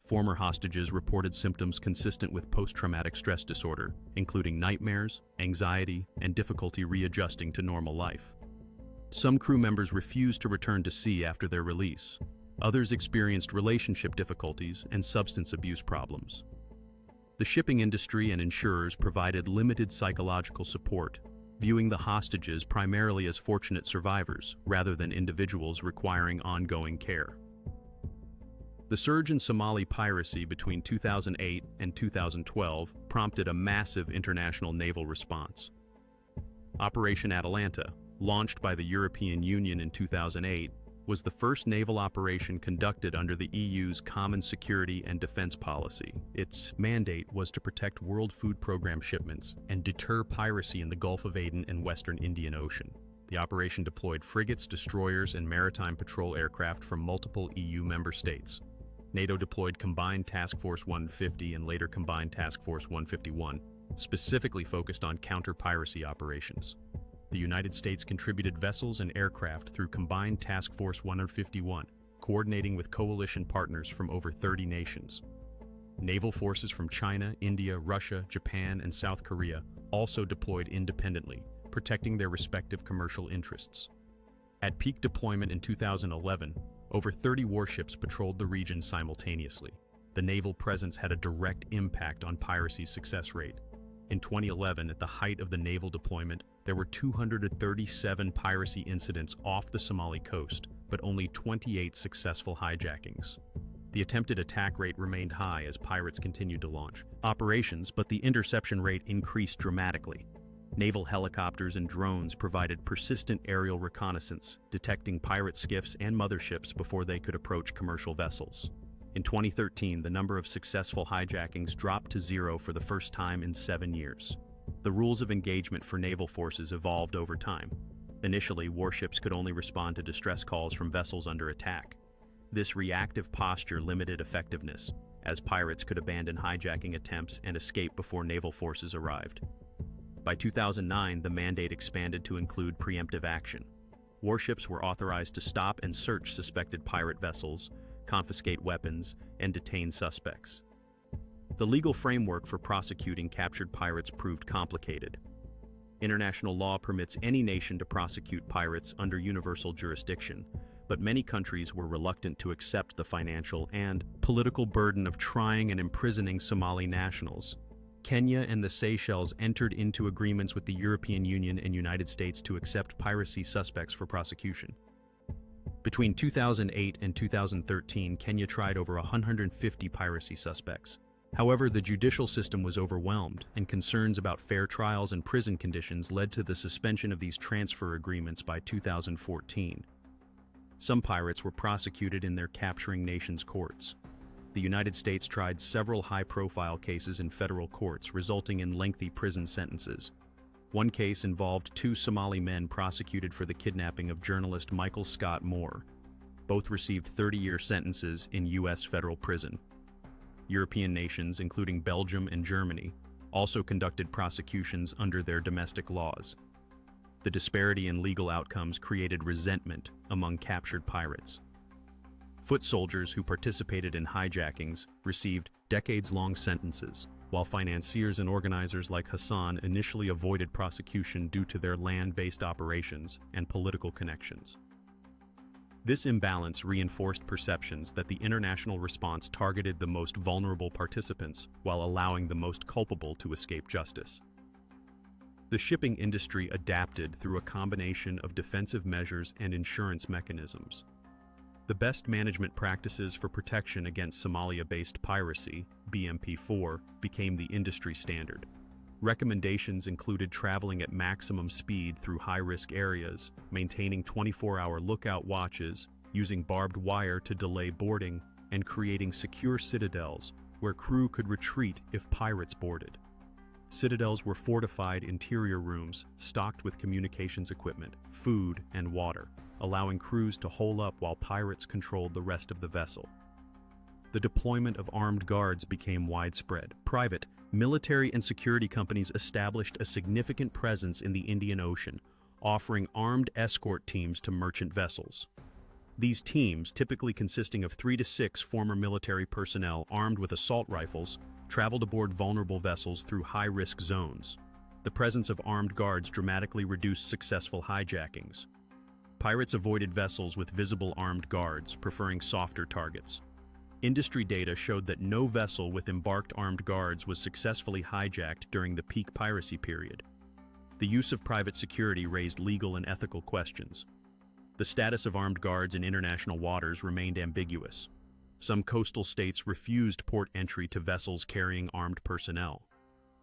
Former hostages reported symptoms consistent with post-traumatic stress disorder, including nightmares, anxiety, and difficulty readjusting to normal life. Some crew members refused to return to sea after their release. Others experienced relationship difficulties and substance abuse problems. The shipping industry and insurers provided limited psychological support, viewing the hostages primarily as fortunate survivors rather than individuals requiring ongoing care. The surge in Somali piracy between 2008 and 2012 prompted a massive international naval response. Operation Atalanta, launched by the European Union in 2008, was the first naval operation conducted under the EU's Common Security and Defense Policy. Its mandate was to protect World Food Program shipments and deter piracy in the Gulf of Aden and Western Indian Ocean. The operation deployed frigates, destroyers, and maritime patrol aircraft from multiple EU member states. NATO deployed Combined Task Force 150 and later Combined Task Force 151, specifically focused on counter-piracy operations. The United States contributed vessels and aircraft through Combined Task Force 151, coordinating with coalition partners from over 30 nations. Naval forces from China, India, Russia, Japan, and South Korea also deployed independently, protecting their respective commercial interests. At peak deployment in 2011, over 30 warships patrolled the region simultaneously. The naval presence had a direct impact on piracy's success rate. In 2011, at the height of the naval deployment, there were 237 piracy incidents off the Somali coast, but only 28 successful hijackings. The attempted attack rate remained high as pirates continued to launch operations, but the interception rate increased dramatically. Naval helicopters and drones provided persistent aerial reconnaissance, detecting pirate skiffs and motherships before they could approach commercial vessels. In 2013, the number of successful hijackings dropped to zero for the first time in 7 years. The rules of engagement for naval forces evolved over time. Initially, warships could only respond to distress calls from vessels under attack. This reactive posture limited effectiveness, as pirates could abandon hijacking attempts and escape before naval forces arrived. By 2009, the mandate expanded to include preemptive action. Warships were authorized to stop and search suspected pirate vessels, confiscate weapons, and detain suspects. The legal framework for prosecuting captured pirates proved complicated. International law permits any nation to prosecute pirates under universal jurisdiction, but many countries were reluctant to accept the financial and political burden of trying and imprisoning Somali nationals. Kenya and the Seychelles entered into agreements with the European Union and United States to accept piracy suspects for prosecution. Between 2008 and 2013, Kenya tried over 150 piracy suspects. However, the judicial system was overwhelmed, and concerns about fair trials and prison conditions led to the suspension of these transfer agreements by 2014. Some pirates were prosecuted in their capturing nation's courts. The United States tried several high-profile cases in federal courts, resulting in lengthy prison sentences. One case involved 2 Somali men prosecuted for the kidnapping of journalist Michael Scott Moore. Both received 30-year sentences in U.S. federal prison. European nations, including Belgium and Germany, also conducted prosecutions under their domestic laws. The disparity in legal outcomes created resentment among captured pirates. Foot soldiers who participated in hijackings received decades-long sentences, while financiers and organizers like Hassan initially avoided prosecution due to their land-based operations and political connections. This imbalance reinforced perceptions that the international response targeted the most vulnerable participants while allowing the most culpable to escape justice. The shipping industry adapted through a combination of defensive measures and insurance mechanisms. The best management practices for protection against Somalia-based piracy, BMP4, became the industry standard. Recommendations included traveling at maximum speed through high-risk areas, maintaining 24-hour lookout watches, using barbed wire to delay boarding, and creating secure citadels where crew could retreat if pirates boarded. Citadels were fortified interior rooms stocked with communications equipment, food, and water, allowing crews to hole up while pirates controlled the rest of the vessel. The deployment of armed guards became widespread. Private, military, and security companies established a significant presence in the Indian Ocean, offering armed escort teams to merchant vessels. These teams, typically consisting of 3 to 6 former military personnel armed with assault rifles, traveled aboard vulnerable vessels through high-risk zones. The presence of armed guards dramatically reduced successful hijackings. Pirates avoided vessels with visible armed guards, preferring softer targets. Industry data showed that no vessel with embarked armed guards was successfully hijacked during the peak piracy period. The use of private security raised legal and ethical questions. The status of armed guards in international waters remained ambiguous. Some coastal states refused port entry to vessels carrying armed personnel.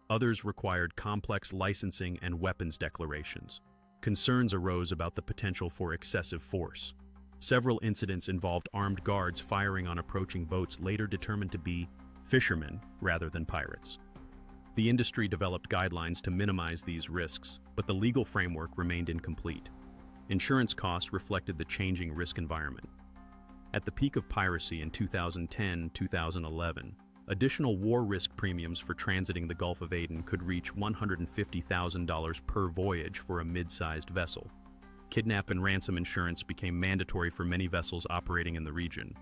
Others required complex licensing and weapons declarations. Concerns arose about the potential for excessive force. Several incidents involved armed guards firing on approaching boats later determined to be fishermen rather than pirates. The industry developed guidelines to minimize these risks, but the legal framework remained incomplete. Insurance costs reflected the changing risk environment. At the peak of piracy in 2010-2011, additional war risk premiums for transiting the Gulf of Aden could reach $150,000 per voyage for a mid-sized vessel. Kidnap and ransom insurance became mandatory for many vessels operating in the region.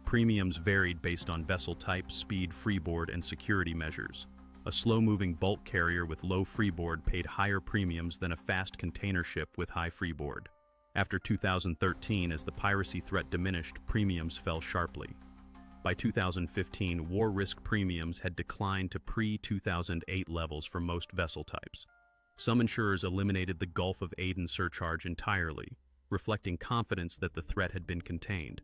Premiums varied based on vessel type, speed, freeboard, and security measures. A slow-moving bulk carrier with low freeboard paid higher premiums than a fast container ship with high freeboard. After 2013, as the piracy threat diminished, premiums fell sharply. By 2015, war risk premiums had declined to pre-2008 levels for most vessel types. Some insurers eliminated the Gulf of Aden surcharge entirely, reflecting confidence that the threat had been contained.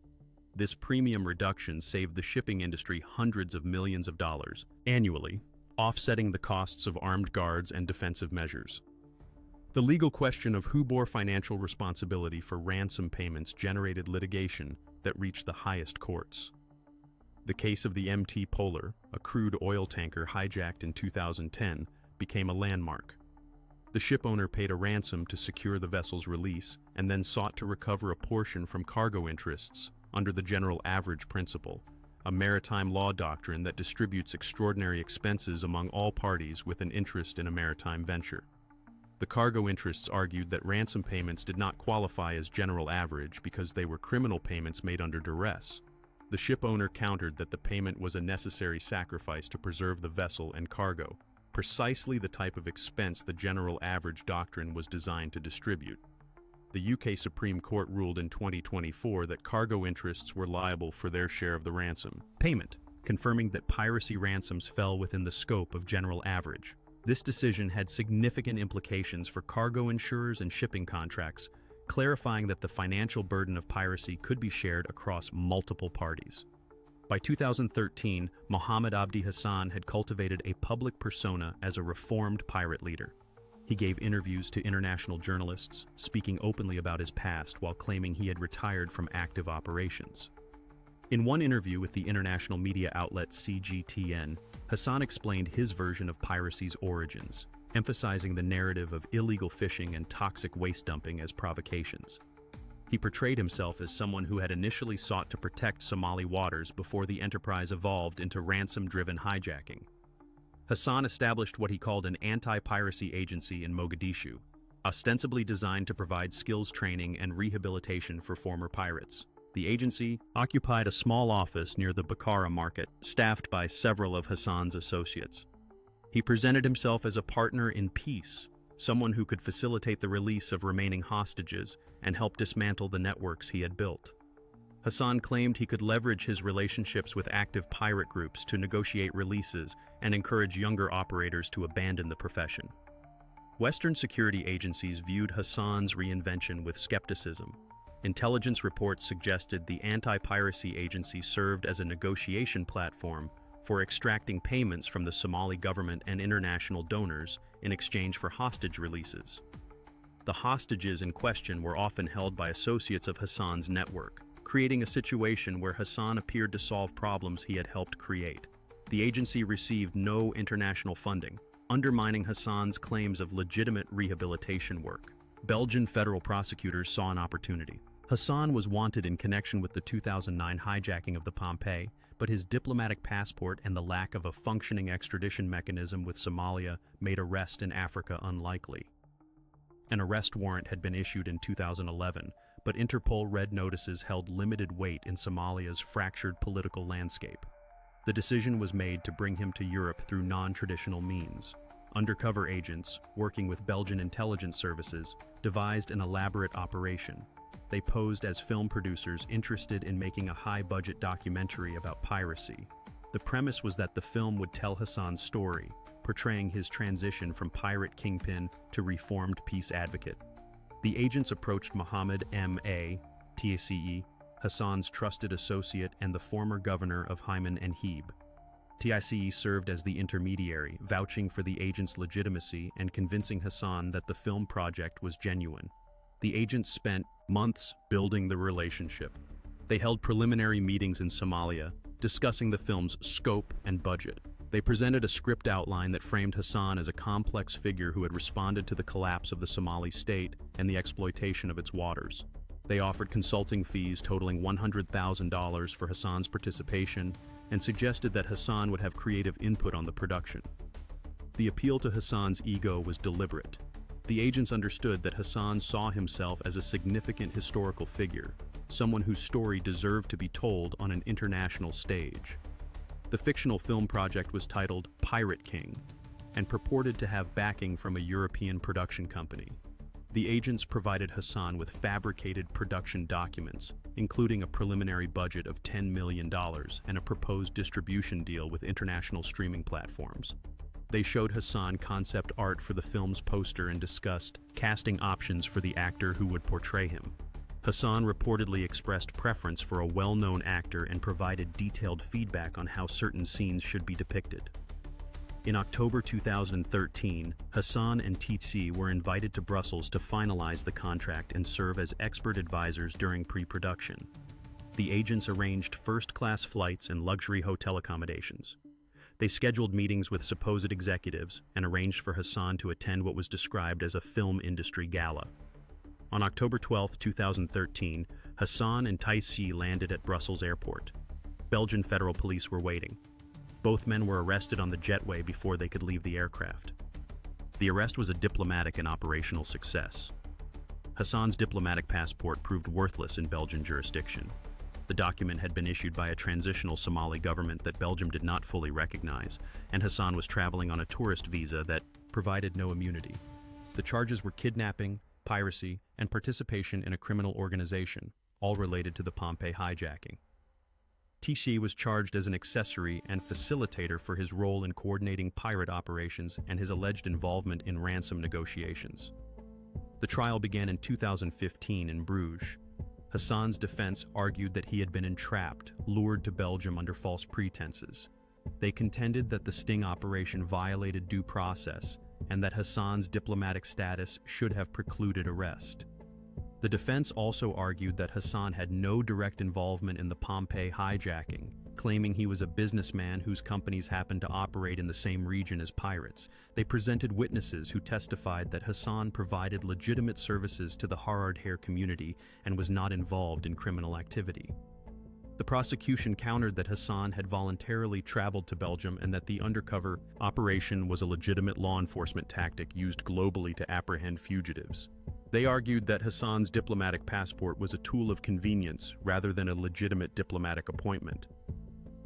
This premium reduction saved the shipping industry hundreds of millions of dollars annually, offsetting the costs of armed guards and defensive measures. The legal question of who bore financial responsibility for ransom payments generated litigation that reached the highest courts. The case of the MT Polar, a crude oil tanker hijacked in 2010, became a landmark. The shipowner paid a ransom to secure the vessel's release and then sought to recover a portion from cargo interests under the general average principle, a maritime law doctrine that distributes extraordinary expenses among all parties with an interest in a maritime venture. The cargo interests argued that ransom payments did not qualify as general average because they were criminal payments made under duress. The shipowner countered that the payment was a necessary sacrifice to preserve the vessel and cargo, precisely the type of expense the general average doctrine was designed to distribute. The UK Supreme Court ruled in 2024 that cargo interests were liable for their share of the ransom payment, confirming that piracy ransoms fell within the scope of general average. This decision had significant implications for cargo insurers and shipping contracts, clarifying that the financial burden of piracy could be shared across multiple parties. By 2013, Mohammed Abdi Hassan had cultivated a public persona as a reformed pirate leader. He gave interviews to international journalists, speaking openly about his past while claiming he had retired from active operations. In one interview with the international media outlet CGTN, Hassan explained his version of piracy's origins, emphasizing the narrative of illegal fishing and toxic waste dumping as provocations. He portrayed himself as someone who had initially sought to protect Somali waters before the enterprise evolved into ransom-driven hijacking. Hassan established what he called an anti-piracy agency in Mogadishu, ostensibly designed to provide skills training and rehabilitation for former pirates. The agency occupied a small office near the Bukhara market, staffed by several of Hassan's associates. He presented himself as a partner in peace, someone who could facilitate the release of remaining hostages and help dismantle the networks he had built. Hassan claimed he could leverage his relationships with active pirate groups to negotiate releases and encourage younger operators to abandon the profession. Western security agencies viewed Hassan's reinvention with skepticism. Intelligence reports suggested the anti-piracy agency served as a negotiation platform for extracting payments from the Somali government and international donors in exchange for hostage releases. The hostages in question were often held by associates of Hassan's network, creating a situation where Hassan appeared to solve problems he had helped create. The agency received no international funding, undermining Hassan's claims of legitimate rehabilitation work. Belgian federal prosecutors saw an opportunity. Hassan was wanted in connection with the 2009 hijacking of the Pompeii, but his diplomatic passport and the lack of a functioning extradition mechanism with Somalia made arrest in Africa unlikely. An arrest warrant had been issued in 2011, but Interpol red notices held limited weight in Somalia's fractured political landscape. The decision was made to bring him to Europe through non-traditional means. Undercover agents, working with Belgian intelligence services, devised an elaborate operation. They posed as film producers interested in making a high-budget documentary about piracy. The premise was that the film would tell Hassan's story, portraying his transition from pirate kingpin to reformed peace advocate. The agents approached Mohammed M.A. TICE, Hassan's trusted associate and the former governor of Hyman and Hebe. TICE served as the intermediary, vouching for the agent's legitimacy and convincing Hassan that the film project was genuine. The agents spent months building the relationship. They held preliminary meetings in Somalia, discussing the film's scope and budget. They presented a script outline that framed Hassan as a complex figure who had responded to the collapse of the Somali state and the exploitation of its waters. They offered consulting fees totaling $100,000 for Hassan's participation and suggested that Hassan would have creative input on the production. The appeal to Hassan's ego was deliberate. The agents understood that Hassan saw himself as a significant historical figure, someone whose story deserved to be told on an international stage. The fictional film project was titled Pirate King and purported to have backing from a European production company. The agents provided Hassan with fabricated production documents, including a preliminary budget of $10 million and a proposed distribution deal with international streaming platforms. They showed Hassan concept art for the film's poster and discussed casting options for the actor who would portray him. Hassan reportedly expressed preference for a well-known actor and provided detailed feedback on how certain scenes should be depicted. In October 2013, Hassan and TC were invited to Brussels to finalize the contract and serve as expert advisors during pre-production. The agents arranged first-class flights and luxury hotel accommodations. They scheduled meetings with supposed executives and arranged for Hassan to attend what was described as a film industry gala. On October 12, 2013, Hassan and TC landed at Brussels airport. Belgian federal police were waiting. Both men were arrested on the jetway before they could leave the aircraft. The arrest was a diplomatic and operational success. Hassan's diplomatic passport proved worthless in Belgian jurisdiction. The document had been issued by a transitional Somali government that Belgium did not fully recognize, and Hassan was traveling on a tourist visa that provided no immunity. The charges were kidnapping, piracy, and participation in a criminal organization, all related to the Pompeii hijacking. TC was charged as an accessory and facilitator for his role in coordinating pirate operations and his alleged involvement in ransom negotiations. The trial began in 2015 in Bruges. Hassan's defense argued that he had been entrapped, lured to Belgium under false pretenses. They contended that the sting operation violated due process and that Hassan's diplomatic status should have precluded arrest. The defense also argued that Hassan had no direct involvement in the Pompeii hijacking, claiming he was a businessman whose companies happened to operate in the same region as pirates. They presented witnesses who testified that Hassan provided legitimate services to the hard-hair community and was not involved in criminal activity. The prosecution countered that Hassan had voluntarily traveled to Belgium and that the undercover operation was a legitimate law enforcement tactic used globally to apprehend fugitives. They argued that Hassan's diplomatic passport was a tool of convenience rather than a legitimate diplomatic appointment.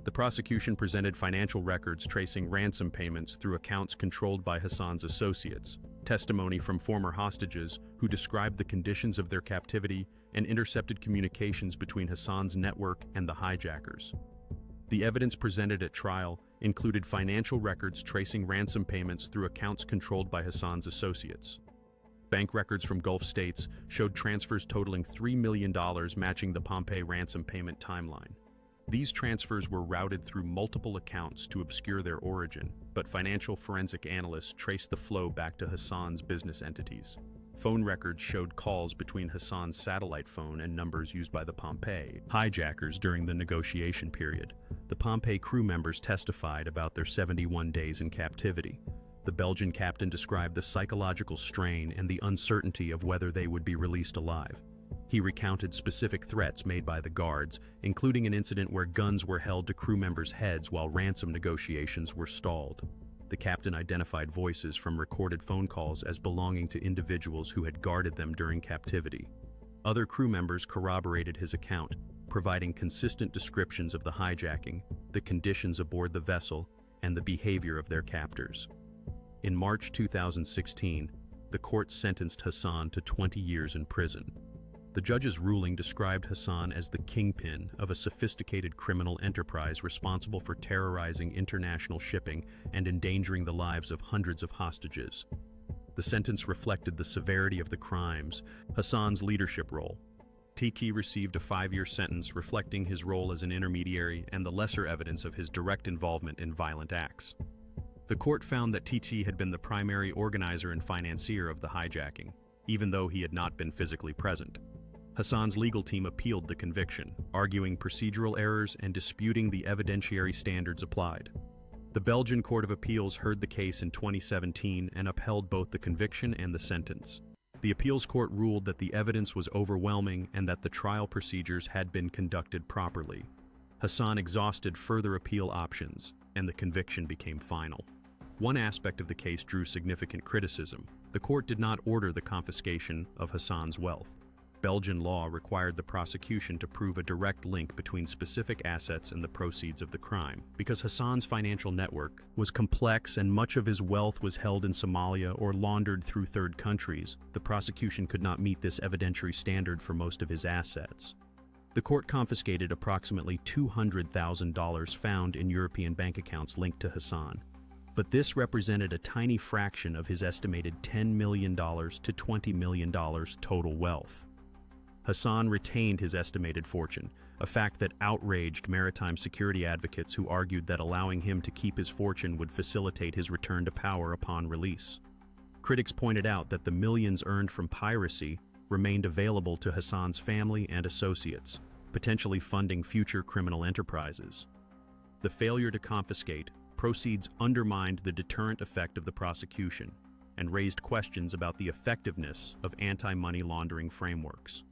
The prosecution presented financial records tracing ransom payments through accounts controlled by Hassan's associates, testimony from former hostages who described the conditions of their captivity, and intercepted communications between Hassan's network and the hijackers. The evidence presented at trial included financial records tracing ransom payments through accounts controlled by Hassan's associates. Bank records from Gulf states showed transfers totaling $3 million matching the Pompeii ransom payment timeline. These transfers were routed through multiple accounts to obscure their origin, but financial forensic analysts traced the flow back to Hassan's business entities. Phone records showed calls between Hassan's satellite phone and numbers used by the Pompeii hijackers during the negotiation period. The Pompeii crew members testified about their 71 days in captivity. The Belgian captain described the psychological strain and the uncertainty of whether they would be released alive. He recounted specific threats made by the guards, including an incident where guns were held to crew members' heads while ransom negotiations were stalled. The captain identified voices from recorded phone calls as belonging to individuals who had guarded them during captivity. Other crew members corroborated his account, providing consistent descriptions of the hijacking, the conditions aboard the vessel, and the behavior of their captors. In March 2016, the court sentenced Hassan to 20 years in prison. The judge's ruling described Hassan as the kingpin of a sophisticated criminal enterprise responsible for terrorizing international shipping and endangering the lives of hundreds of hostages. The sentence reflected the severity of the crimes, Hassan's leadership role. TT received a 5-year sentence reflecting his role as an intermediary and the lesser evidence of his direct involvement in violent acts. The court found that TT had been the primary organizer and financier of the hijacking, even though he had not been physically present. Hassan's legal team appealed the conviction, arguing procedural errors and disputing the evidentiary standards applied. The Belgian Court of Appeals heard the case in 2017 and upheld both the conviction and the sentence. The appeals court ruled that the evidence was overwhelming and that the trial procedures had been conducted properly. Hassan exhausted further appeal options, and the conviction became final. One aspect of the case drew significant criticism. The court did not order the confiscation of Hassan's wealth. Belgian law required the prosecution to prove a direct link between specific assets and the proceeds of the crime. Because Hassan's financial network was complex and much of his wealth was held in Somalia or laundered through third countries, the prosecution could not meet this evidentiary standard for most of his assets. The court confiscated approximately $200,000 found in European bank accounts linked to Hassan. But this represented a tiny fraction of his estimated $10 million to $20 million total wealth. Hassan retained his estimated fortune, a fact that outraged maritime security advocates who argued that allowing him to keep his fortune would facilitate his return to power upon release. Critics pointed out that the millions earned from piracy remained available to Hassan's family and associates, potentially funding future criminal enterprises. The failure to confiscate proceeds undermined the deterrent effect of the prosecution and raised questions about the effectiveness of anti-money laundering frameworks.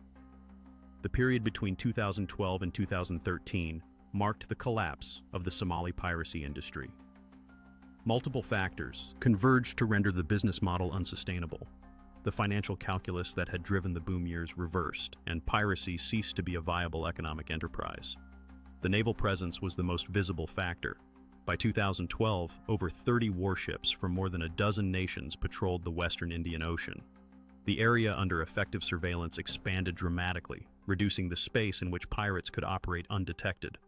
The period between 2012 and 2013 marked the collapse of the Somali piracy industry. Multiple factors converged to render the business model unsustainable. The financial calculus that had driven the boom years reversed, and piracy ceased to be a viable economic enterprise. The naval presence was the most visible factor. By 2012, over 30 warships from more than a dozen nations patrolled the Western Indian Ocean. The area under effective surveillance expanded dramatically, reducing the space in which pirates could operate undetected.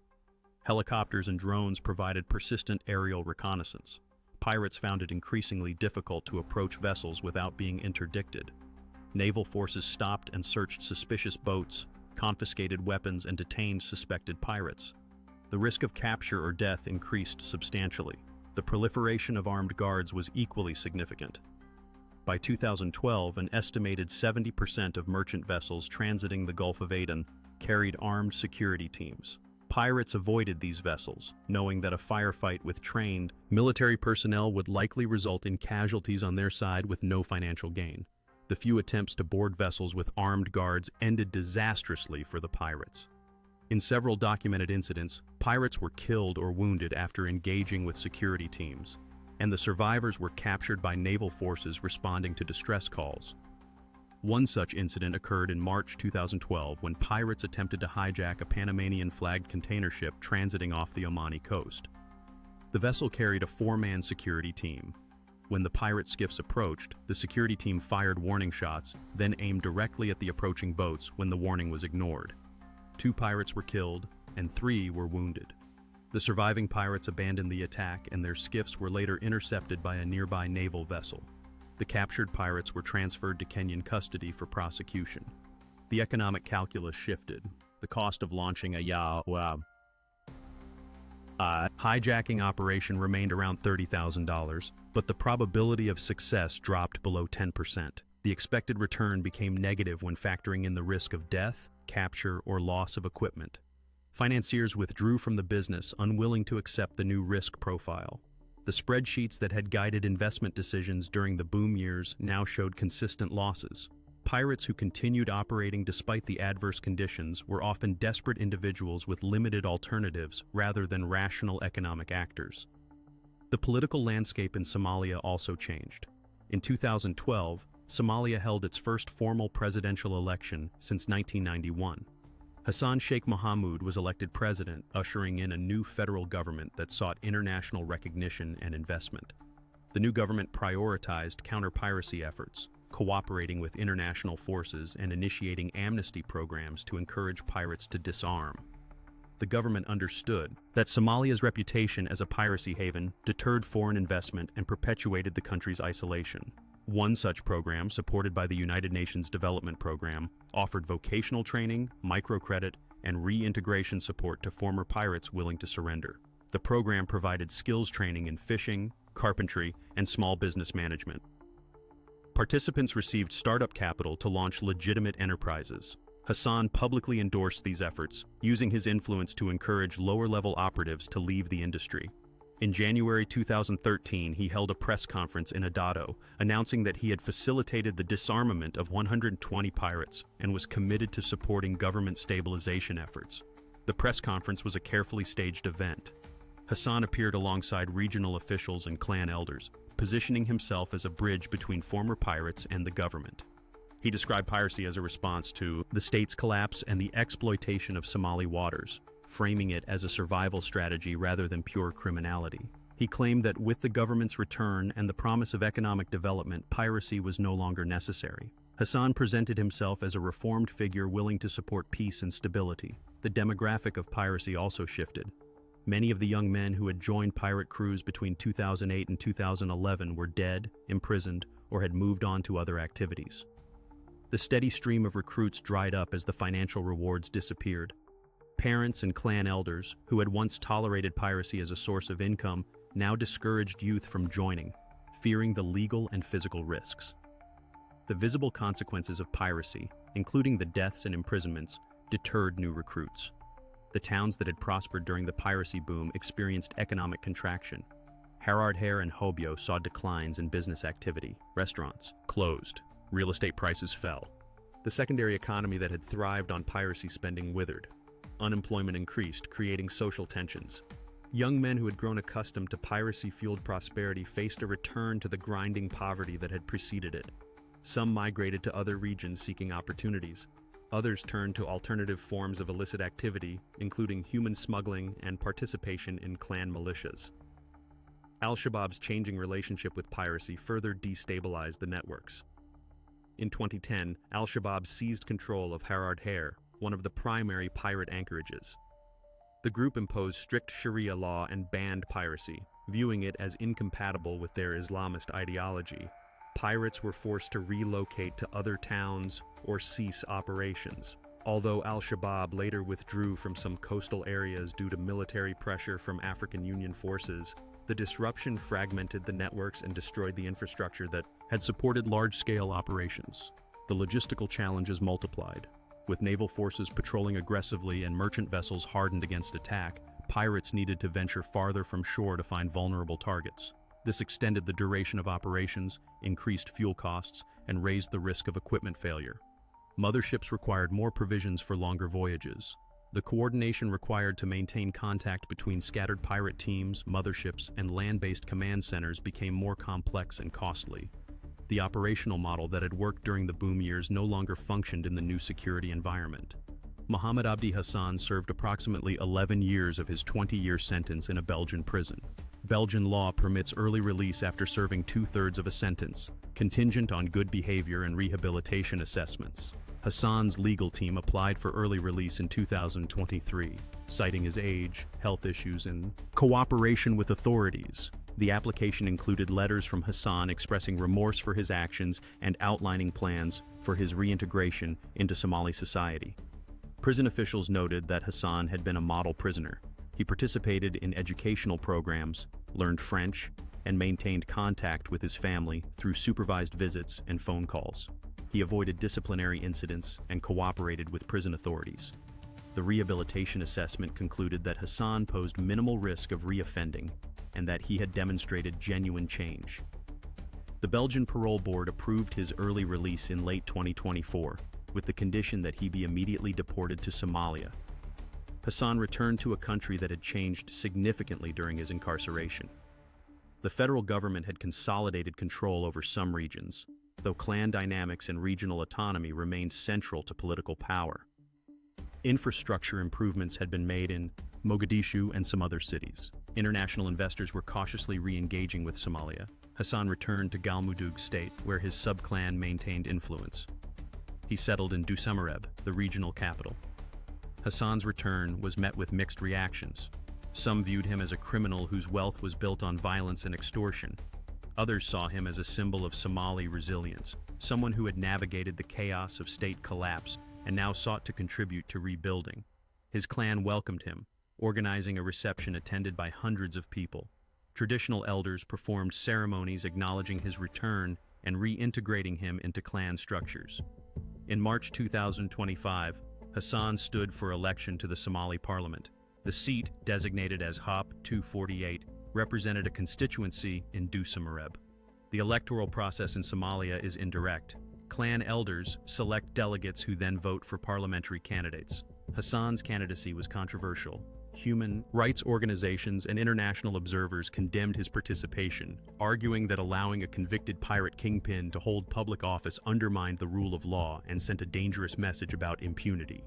Helicopters and drones provided persistent aerial reconnaissance. Pirates found it increasingly difficult to approach vessels without being interdicted. Naval forces stopped and searched suspicious boats, confiscated weapons, and detained suspected pirates. The risk of capture or death increased substantially. The proliferation of armed guards was equally significant. By 2012, an estimated 70% of merchant vessels transiting the Gulf of Aden carried armed security teams. Pirates avoided these vessels, knowing that a firefight with trained military personnel would likely result in casualties on their side with no financial gain. The few attempts to board vessels with armed guards ended disastrously for the pirates. In several documented incidents, pirates were killed or wounded after engaging with security teams, and the survivors were captured by naval forces responding to distress calls. One such incident occurred in March 2012 when pirates attempted to hijack a Panamanian-flagged container ship transiting off the Omani coast. The vessel carried a 4-man security team. When the pirate skiffs approached, the security team fired warning shots, then aimed directly at the approaching boats when the warning was ignored. 2 pirates were killed, and 3 were wounded. The surviving pirates abandoned the attack, and their skiffs were later intercepted by a nearby naval vessel. The captured pirates were transferred to Kenyan custody for prosecution. The economic calculus shifted. The cost of launching a hijacking operation remained around $30,000, but the probability of success dropped below 10%. The expected return became negative when factoring in the risk of death, capture, or loss of equipment. Financiers withdrew from the business, unwilling to accept the new risk profile. The spreadsheets that had guided investment decisions during the boom years now showed consistent losses. Pirates who continued operating despite the adverse conditions were often desperate individuals with limited alternatives rather than rational economic actors. The political landscape in Somalia also changed. In 2012, Somalia held its first formal presidential election since 1991. Hassan Sheikh Mohamud was elected president, ushering in a new federal government that sought international recognition and investment. The new government prioritized counter-piracy efforts, cooperating with international forces and initiating amnesty programs to encourage pirates to disarm. The government understood that Somalia's reputation as a piracy haven deterred foreign investment and perpetuated the country's isolation. One such program, supported by the United Nations Development Program, offered vocational training, microcredit, and reintegration support to former pirates willing to surrender. The program provided skills training in fishing, carpentry, and small business management. Participants received startup capital to launch legitimate enterprises. Hassan publicly endorsed these efforts, using his influence to encourage lower-level operatives to leave the industry. In January 2013, he held a press conference in Adado, announcing that he had facilitated the disarmament of 120 pirates and was committed to supporting government stabilization efforts. The press conference was a carefully staged event. Hassan appeared alongside regional officials and clan elders, positioning himself as a bridge between former pirates and the government. He described piracy as a response to the state's collapse and the exploitation of Somali waters, framing it as a survival strategy rather than pure criminality. He claimed that with the government's return and the promise of economic development, piracy was no longer necessary. Hassan presented himself as a reformed figure willing to support peace and stability. The demographic of piracy also shifted. Many of the young men who had joined pirate crews between 2008 and 2011 were dead, imprisoned, or had moved on to other activities. The steady stream of recruits dried up as the financial rewards disappeared. Parents and clan elders, who had once tolerated piracy as a source of income, now discouraged youth from joining, fearing the legal and physical risks. The visible consequences of piracy, including the deaths and imprisonments, deterred new recruits. The towns that had prospered during the piracy boom experienced economic contraction. Harar and Hobyo saw declines in business activity. Restaurants closed. Real estate prices fell. The secondary economy that had thrived on piracy spending withered. Unemployment increased, creating social tensions. Young men who had grown accustomed to piracy-fueled prosperity faced a return to the grinding poverty that had preceded it. Some migrated to other regions seeking opportunities. Others turned to alternative forms of illicit activity, including human smuggling and participation in clan militias. Al-Shabaab's changing relationship with piracy further destabilized the networks. In 2010, Al-Shabaab seized control of Harar, one of the primary pirate anchorages. The group imposed strict Sharia law and banned piracy, viewing it as incompatible with their Islamist ideology. Pirates were forced to relocate to other towns or cease operations. Although Al-Shabaab later withdrew from some coastal areas due to military pressure from African Union forces, the disruption fragmented the networks and destroyed the infrastructure that had supported large-scale operations. The logistical challenges multiplied. With naval forces patrolling aggressively and merchant vessels hardened against attack, pirates needed to venture farther from shore to find vulnerable targets. This extended the duration of operations, increased fuel costs, and raised the risk of equipment failure. Motherships required more provisions for longer voyages. The coordination required to maintain contact between scattered pirate teams, motherships, and land-based command centers became more complex and costly. The operational model that had worked during the boom years no longer functioned in the new security environment. Mohammed Abdi Hassan served approximately 11 years of his 20-year sentence in a Belgian prison. Belgian law permits early release after serving 2/3 of a sentence, contingent on good behavior and rehabilitation assessments. Hassan's legal team applied for early release in 2023, citing his age, health issues, and cooperation with authorities. The application included letters from Hassan expressing remorse for his actions and outlining plans for his reintegration into Somali society. Prison officials noted that Hassan had been a model prisoner. He participated in educational programs, learned French, and maintained contact with his family through supervised visits and phone calls. He avoided disciplinary incidents and cooperated with prison authorities. The rehabilitation assessment concluded that Hassan posed minimal risk of reoffending and that he had demonstrated genuine change. The Belgian parole board approved his early release in late 2024, with the condition that he be immediately deported to Somalia. Hassan returned to a country that had changed significantly during his incarceration. The federal government had consolidated control over some regions, though clan dynamics and regional autonomy remained central to political power. Infrastructure improvements had been made in Mogadishu and some other cities. International investors were cautiously re-engaging with Somalia. Hassan returned to Galmudug state, where his sub-clan maintained influence. He settled in Dusamareb, the regional capital. Hassan's return was met with mixed reactions. Some viewed him as a criminal whose wealth was built on violence and extortion. Others saw him as a symbol of Somali resilience, someone who had navigated the chaos of state collapse and now sought to contribute to rebuilding. His clan welcomed him, organizing a reception attended by hundreds of people. Traditional elders performed ceremonies acknowledging his return and reintegrating him into clan structures. In March 2025, Hassan stood for election to the Somali parliament. The seat, designated as HOP 248, represented a constituency in Dusamareb. The electoral process in Somalia is indirect. Clan elders select delegates who then vote for parliamentary candidates. Hassan's candidacy was controversial. Human rights organizations and international observers condemned his participation, arguing that allowing a convicted pirate kingpin to hold public office undermined the rule of law and sent a dangerous message about impunity.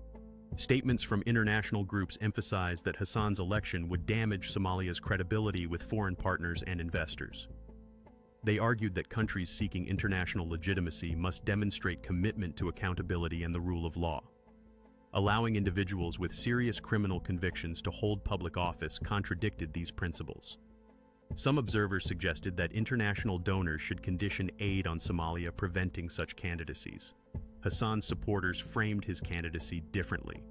Statements from international groups emphasized that Hassan's election would damage Somalia's credibility with foreign partners and investors. They argued that countries seeking international legitimacy must demonstrate commitment to accountability and the rule of law. Allowing individuals with serious criminal convictions to hold public office contradicted these principles. Some observers suggested that international donors should condition aid on Somalia preventing such candidacies. Hassan's supporters framed his candidacy differently.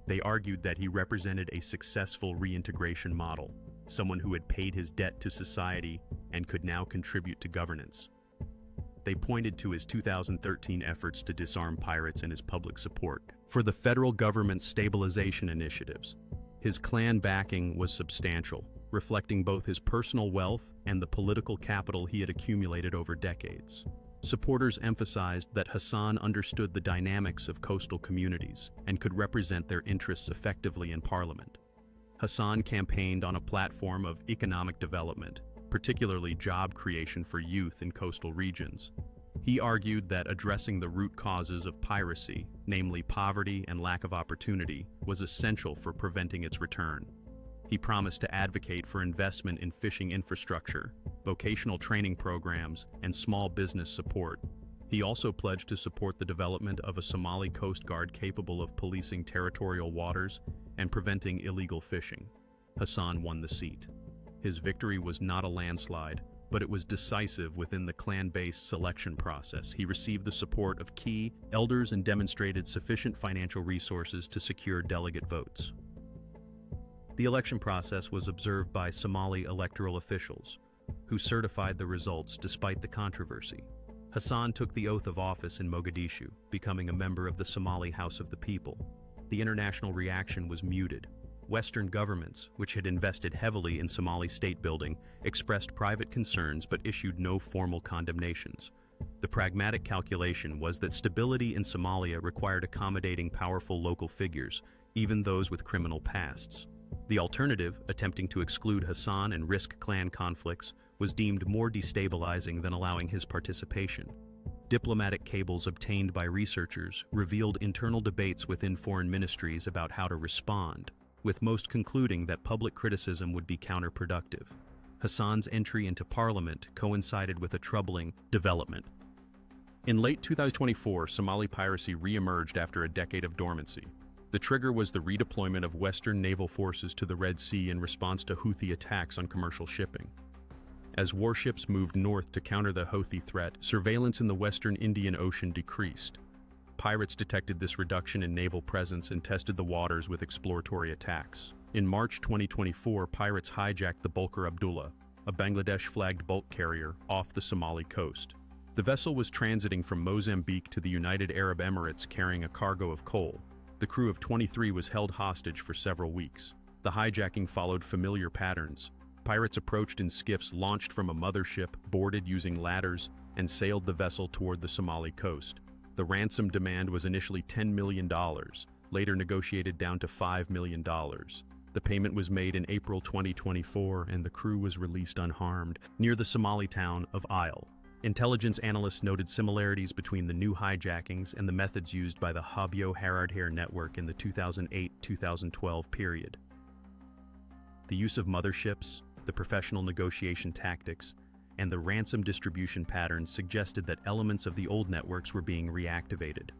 They argued that he represented a successful reintegration model, someone who had paid his debt to society and could now contribute to governance. They pointed to his 2013 efforts to disarm pirates and his public support for the federal government's stabilization initiatives. His clan backing was substantial, reflecting both his personal wealth and the political capital he had accumulated over decades. Supporters emphasized that Hassan understood the dynamics of coastal communities and could represent their interests effectively in parliament. Hassan campaigned on a platform of economic development, particularly job creation for youth in coastal regions. He argued that addressing the root causes of piracy, namely poverty and lack of opportunity, was essential for preventing its return. He promised to advocate for investment in fishing infrastructure, vocational training programs, and small business support. He also pledged to support the development of a Somali Coast Guard capable of policing territorial waters and preventing illegal fishing. Hassan won the seat. His victory was not a landslide, but it was decisive within the clan-based selection process. He received the support of key elders and demonstrated sufficient financial resources to secure delegate votes. The election process was observed by Somali electoral officials, who certified the results despite the controversy. Hassan took the oath of office in Mogadishu, becoming a member of the Somali House of the People. The international reaction was muted. Western governments, which had invested heavily in Somali state building, expressed private concerns but issued no formal condemnations. The pragmatic calculation was that stability in Somalia required accommodating powerful local figures, even those with criminal pasts. The alternative, attempting to exclude Hassan and risk clan conflicts, was deemed more destabilizing than allowing his participation. Diplomatic cables obtained by researchers revealed internal debates within foreign ministries about how to respond, with most concluding that public criticism would be counterproductive. Hassan's entry into parliament coincided with a troubling development. In late 2024, Somali piracy re-emerged after a decade of dormancy. The trigger was the redeployment of Western naval forces to the Red Sea in response to Houthi attacks on commercial shipping. As warships moved north to counter the Houthi threat, surveillance in the Western Indian Ocean decreased. Pirates detected this reduction in naval presence and tested the waters with exploratory attacks. In March 2024, pirates hijacked the Bulker Abdullah, a Bangladesh-flagged bulk carrier, off the Somali coast. The vessel was transiting from Mozambique to the United Arab Emirates carrying a cargo of coal. The crew of 23 was held hostage for several weeks. The hijacking followed familiar patterns. Pirates approached in skiffs launched from a mothership, boarded using ladders, and sailed the vessel toward the Somali coast. The ransom demand was initially $10 million, later negotiated down to $5 million. The payment was made in April 2024, and the crew was released unharmed near the Somali town of Isle. Intelligence analysts noted similarities between the new hijackings and the methods used by the Habyo-Harardhair network in the 2008-2012 period. The use of motherships, the professional negotiation tactics, and the ransom distribution patterns suggested that elements of the old networks were being reactivated.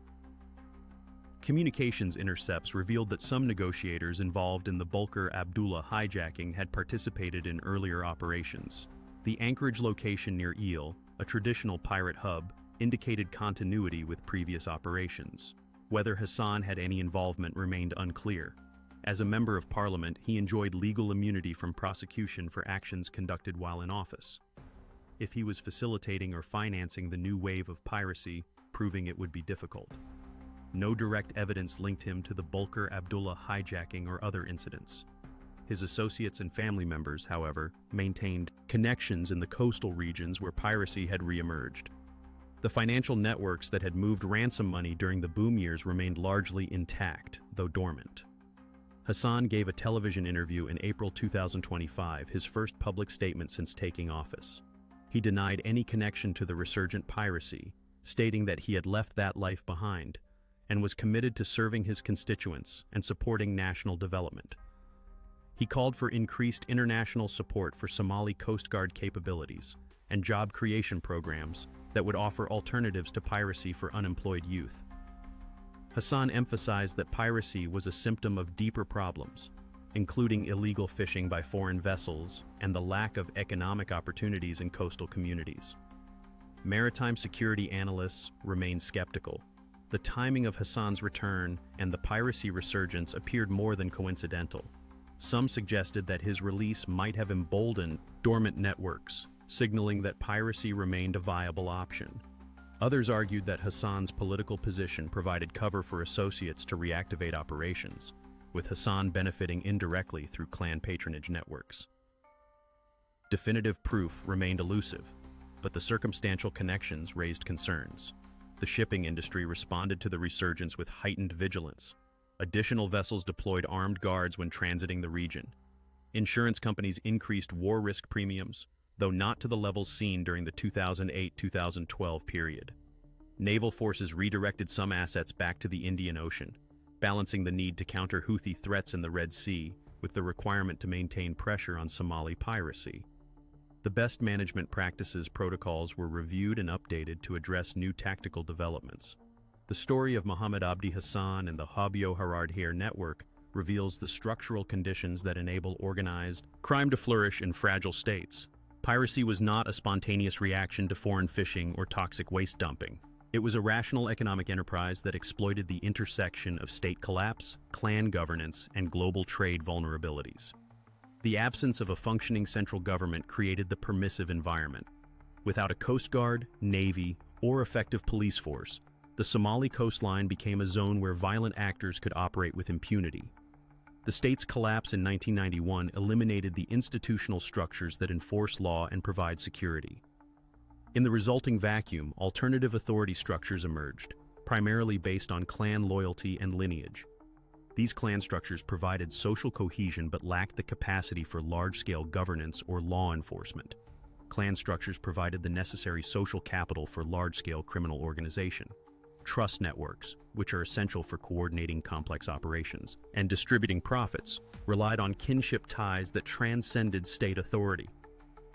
Communications intercepts revealed that some negotiators involved in the Bulker Abdullah hijacking had participated in earlier operations. The anchorage location near Eel, a traditional pirate hub, indicated continuity with previous operations. Whether Hassan had any involvement remained unclear. As a member of parliament, he enjoyed legal immunity from prosecution for actions conducted while in office. If he was facilitating or financing the new wave of piracy, proving it would be difficult. No direct evidence linked him to the Bulker Abdullah hijacking or other incidents. His associates and family members, however, maintained connections in the coastal regions where piracy had re-emerged. The financial networks that had moved ransom money during the boom years remained largely intact, though dormant. Hassan gave a television interview in April 2025, his first public statement since taking office. He denied any connection to the resurgent piracy, stating that he had left that life behind and was committed to serving his constituents and supporting national development. He called for increased international support for Somali Coast Guard capabilities and job creation programs that would offer alternatives to piracy for unemployed youth. Hassan emphasized that piracy was a symptom of deeper problems, including illegal fishing by foreign vessels and the lack of economic opportunities in coastal communities. Maritime security analysts remained skeptical. The timing of Hassan's return and the piracy resurgence appeared more than coincidental. Some suggested that his release might have emboldened dormant networks, signaling that piracy remained a viable option. Others argued that Hassan's political position provided cover for associates to reactivate operations, with Hassan benefiting indirectly through clan patronage networks. Definitive proof remained elusive, but the circumstantial connections raised concerns. The shipping industry responded to the resurgence with heightened vigilance. Additional vessels deployed armed guards when transiting the region. Insurance companies increased war risk premiums, though not to the levels seen during the 2008-2012 period. Naval forces redirected some assets back to the Indian Ocean, balancing the need to counter Houthi threats in the Red Sea with the requirement to maintain pressure on Somali piracy. The best management practices protocols were reviewed and updated to address new tactical developments. The story of Muhammad Abdi Hassan and the Habyo-Harardhair network reveals the structural conditions that enable organized crime to flourish in fragile states. Piracy was not a spontaneous reaction to foreign fishing or toxic waste dumping. It was a rational economic enterprise that exploited the intersection of state collapse, clan governance, and global trade vulnerabilities. The absence of a functioning central government created the permissive environment. Without a coast guard, navy, or effective police force, the Somali coastline became a zone where violent actors could operate with impunity. The state's collapse in 1991 eliminated the institutional structures that enforce law and provide security. In the resulting vacuum, alternative authority structures emerged, primarily based on clan loyalty and lineage. These clan structures provided social cohesion but lacked the capacity for large-scale governance or law enforcement. Clan structures provided the necessary social capital for large-scale criminal organization. Trust networks, which are essential for coordinating complex operations and distributing profits, relied on kinship ties that transcended state authority.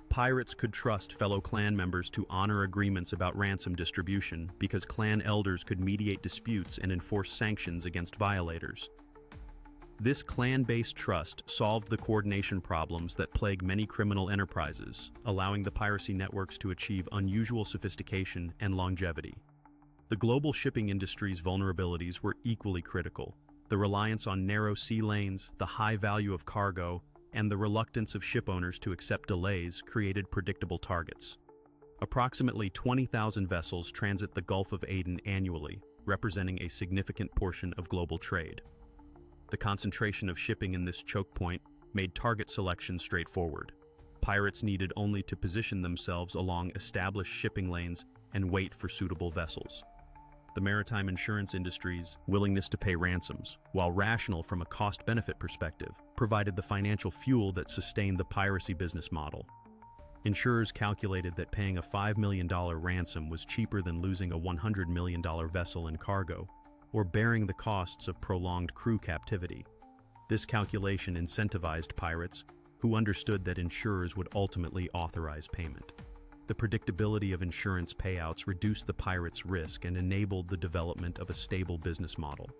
Pirates could trust fellow clan members to honor agreements about ransom distribution because clan elders could mediate disputes and enforce sanctions against violators. This clan-based trust solved the coordination problems that plague many criminal enterprises, allowing the piracy networks to achieve unusual sophistication and longevity. The global shipping industry's vulnerabilities were equally critical. The reliance on narrow sea lanes, the high value of cargo, and the reluctance of shipowners to accept delays created predictable targets. Approximately 20,000 vessels transit the Gulf of Aden annually, representing a significant portion of global trade. The concentration of shipping in this choke point made target selection straightforward. Pirates needed only to position themselves along established shipping lanes and wait for suitable vessels. The maritime insurance industry's willingness to pay ransoms, while rational from a cost-benefit perspective, provided the financial fuel that sustained the piracy business model. Insurers calculated that paying a $5 million ransom was cheaper than losing a $100 million vessel in cargo, or bearing the costs of prolonged crew captivity. This calculation incentivized pirates, who understood that insurers would ultimately authorize payment. The predictability of insurance payouts reduced the pirates' risk and enabled the development of a stable business model.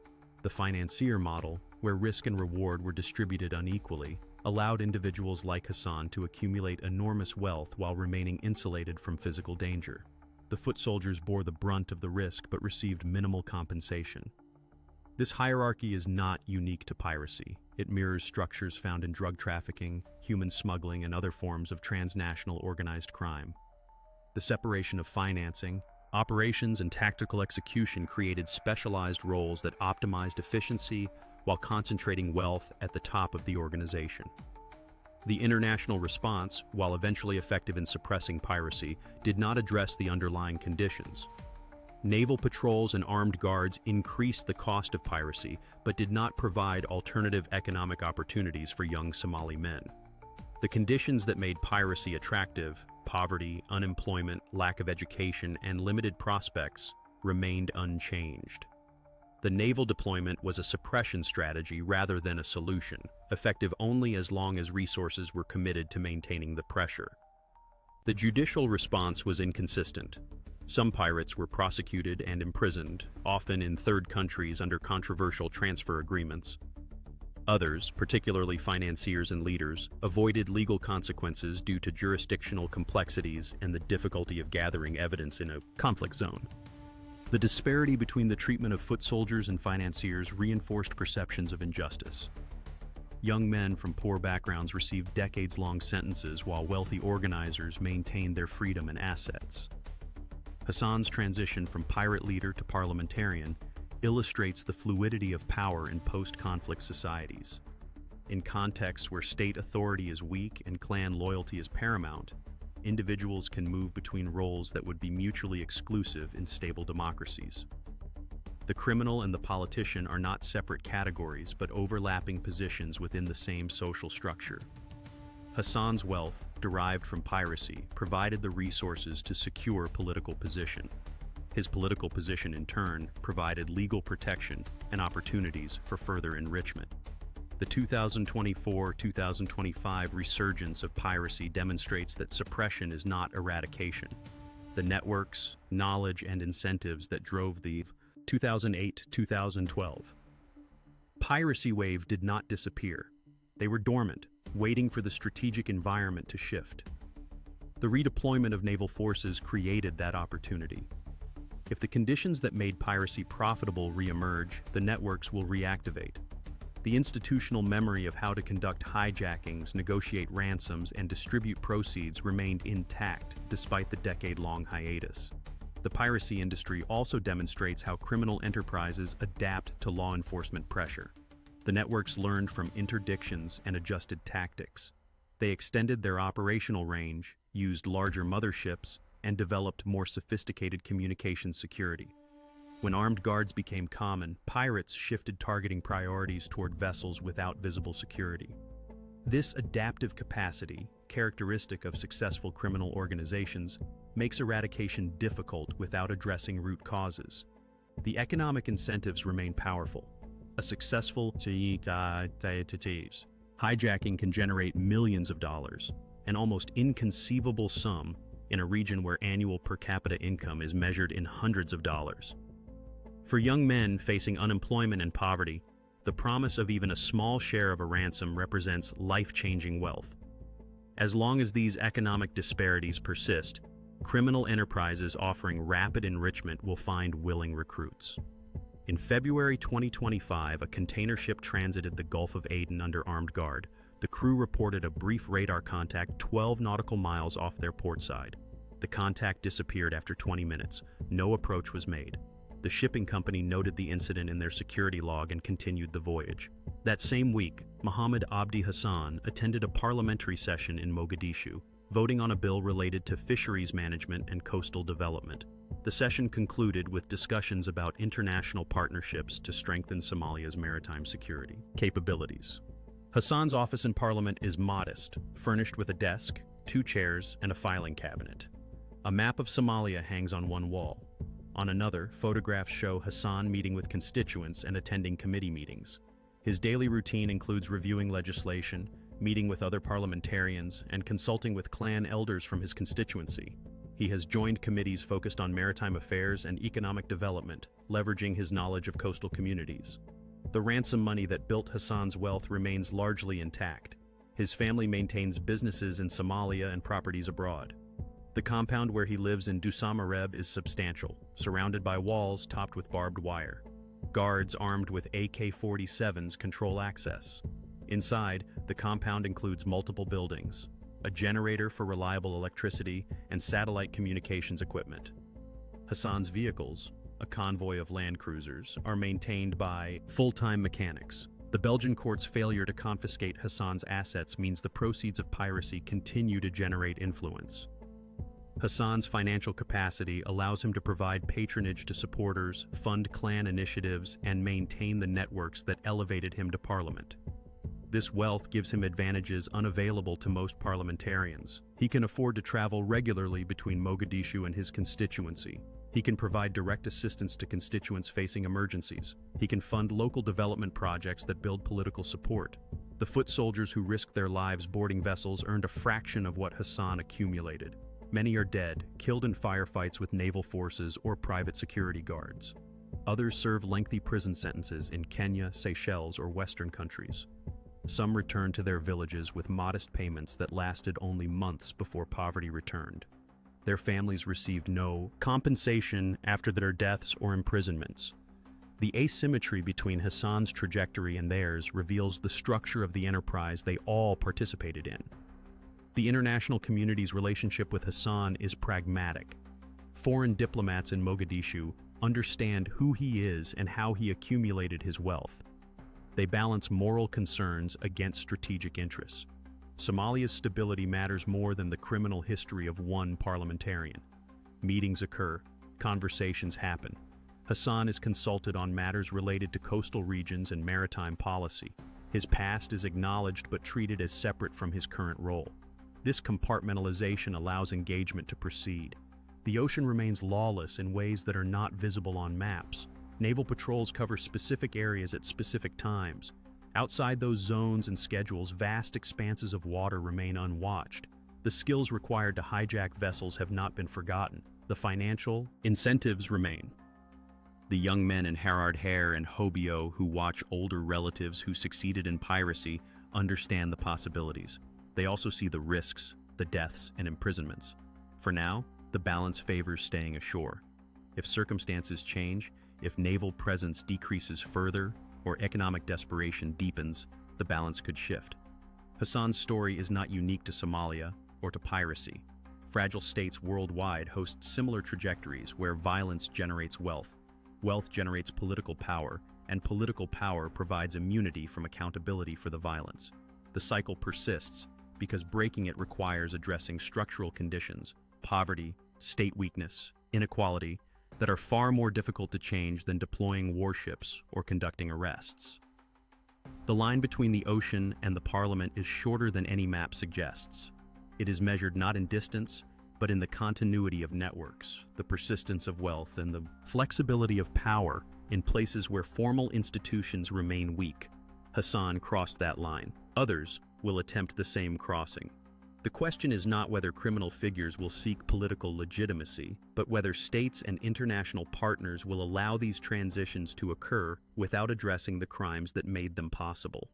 The financier model, where risk and reward were distributed unequally, allowed individuals like Hassan to accumulate enormous wealth while remaining insulated from physical danger. The foot soldiers bore the brunt of the risk but received minimal compensation. This hierarchy is not unique to piracy. It mirrors structures found in drug trafficking, human smuggling, and other forms of transnational organized crime. The separation of financing, operations, and tactical execution created specialized roles that optimized efficiency while concentrating wealth at the top of the organization. The international response, while eventually effective in suppressing piracy, did not address the underlying conditions. Naval patrols and armed guards increased the cost of piracy, but did not provide alternative economic opportunities for young Somali men. The conditions that made piracy attractive, poverty, unemployment, lack of education, and limited prospects, remained unchanged. The naval deployment was a suppression strategy rather than a solution, effective only as long as resources were committed to maintaining the pressure. The judicial response was inconsistent. Some pirates were prosecuted and imprisoned, often in third countries under controversial transfer agreements. Others, particularly financiers and leaders, avoided legal consequences due to jurisdictional complexities and the difficulty of gathering evidence in a conflict zone. The disparity between the treatment of foot soldiers and financiers reinforced perceptions of injustice. Young men from poor backgrounds received decades-long sentences while wealthy organizers maintained their freedom and assets. Hassan's transition from pirate leader to parliamentarian illustrates the fluidity of power in post-conflict societies. In contexts where state authority is weak and clan loyalty is paramount, individuals can move between roles that would be mutually exclusive in stable democracies. The criminal and the politician are not separate categories but overlapping positions within the same social structure. Hassan's wealth, derived from piracy, provided the resources to secure political position. His political position, in turn, provided legal protection and opportunities for further enrichment. The 2024-2025 resurgence of piracy demonstrates that suppression is not eradication. The networks, knowledge, and incentives that drove the 2008-2012 piracy wave did not disappear. They were dormant, waiting for the strategic environment to shift. The redeployment of naval forces created that opportunity. If the conditions that made piracy profitable re-emerge, the networks will reactivate. The institutional memory of how to conduct hijackings, negotiate ransoms, and distribute proceeds remained intact despite the decade-long hiatus. The piracy industry also demonstrates how criminal enterprises adapt to law enforcement pressure. The networks learned from interdictions and adjusted tactics. They extended their operational range, used larger motherships, and developed more sophisticated communication security. When armed guards became common, pirates shifted targeting priorities toward vessels without visible security. This adaptive capacity, characteristic of successful criminal organizations, makes eradication difficult without addressing root causes. The economic incentives remain powerful. A successful hijacking can generate millions of dollars, an almost inconceivable sum in a region where annual per capita income is measured in hundreds of dollars. For young men facing unemployment and poverty, the promise of even a small share of a ransom represents life-changing wealth. As long as these economic disparities persist, criminal enterprises offering rapid enrichment will find willing recruits. In February 2025, a container ship transited the Gulf of Aden under armed guard, The crew reported a brief radar contact 12 nautical miles off their port side. The contact disappeared after 20 minutes. No approach was made. The shipping company noted the incident in their security log and continued the voyage. That same week, Mohammed Abdi Hassan attended a parliamentary session in Mogadishu, voting on a bill related to fisheries management and coastal development. The session concluded with discussions about international partnerships to strengthen Somalia's maritime security capabilities. Hassan's office in Parliament is modest, furnished with a desk, 2 chairs, and a filing cabinet. A map of Somalia hangs on one wall. On another, photographs show Hassan meeting with constituents and attending committee meetings. His daily routine includes reviewing legislation, meeting with other parliamentarians, and consulting with clan elders from his constituency. He has joined committees focused on maritime affairs and economic development, leveraging his knowledge of coastal communities. The ransom money that built Hassan's wealth remains largely intact. His family maintains businesses in Somalia and properties abroad. The compound where he lives in Dusamareb is substantial, surrounded by walls topped with barbed wire. Guards armed with AK-47s control access. Inside, the compound includes multiple buildings, a generator for reliable electricity, and satellite communications equipment. Hassan's vehicles, a convoy of land cruisers, are maintained by full-time mechanics. The Belgian court's failure to confiscate Hassan's assets means the proceeds of piracy continue to generate influence. Hassan's financial capacity allows him to provide patronage to supporters, fund clan initiatives, and maintain the networks that elevated him to parliament. This wealth gives him advantages unavailable to most parliamentarians. He can afford to travel regularly between Mogadishu and his constituency. He can provide direct assistance to constituents facing emergencies. He can fund local development projects that build political support. The foot soldiers who risked their lives boarding vessels earned a fraction of what Hassan accumulated. Many are dead, killed in firefights with naval forces or private security guards. Others serve lengthy prison sentences in Kenya, Seychelles, or Western countries. Some returned to their villages with modest payments that lasted only months before poverty returned. Their families received no compensation after their deaths or imprisonments. The asymmetry between Hassan's trajectory and theirs reveals the structure of the enterprise they all participated in. The international community's relationship with Hassan is pragmatic. Foreign diplomats in Mogadishu understand who he is and how he accumulated his wealth. They balance moral concerns against strategic interests. Somalia's stability matters more than the criminal history of one parliamentarian. Meetings occur, conversations happen. Hassan is consulted on matters related to coastal regions and maritime policy. His past is acknowledged but treated as separate from his current role. This compartmentalization allows engagement to proceed. The ocean remains lawless in ways that are not visible on maps. Naval patrols cover specific areas at specific times. Outside those zones and schedules, vast expanses of water remain unwatched. The skills required to hijack vessels have not been forgotten. The financial incentives remain. The young men in Harard Hair and Hobio who watch older relatives who succeeded in piracy understand the possibilities. They also see the risks, the deaths, and imprisonments. For now, the balance favors staying ashore. If circumstances change, if naval presence decreases further, or economic desperation deepens, the balance could shift. Hassan's story is not unique to Somalia or to piracy. Fragile states worldwide host similar trajectories where violence generates wealth, wealth generates political power, and political power provides immunity from accountability for the violence. The cycle persists because breaking it requires addressing structural conditions, poverty, state weakness, inequality, that are far more difficult to change than deploying warships or conducting arrests. The line between the ocean and the parliament is shorter than any map suggests. It is measured not in distance, but in the continuity of networks, the persistence of wealth, and the flexibility of power in places where formal institutions remain weak. Hassan crossed that line. Others will attempt the same crossing. The question is not whether criminal figures will seek political legitimacy, but whether states and international partners will allow these transitions to occur without addressing the crimes that made them possible.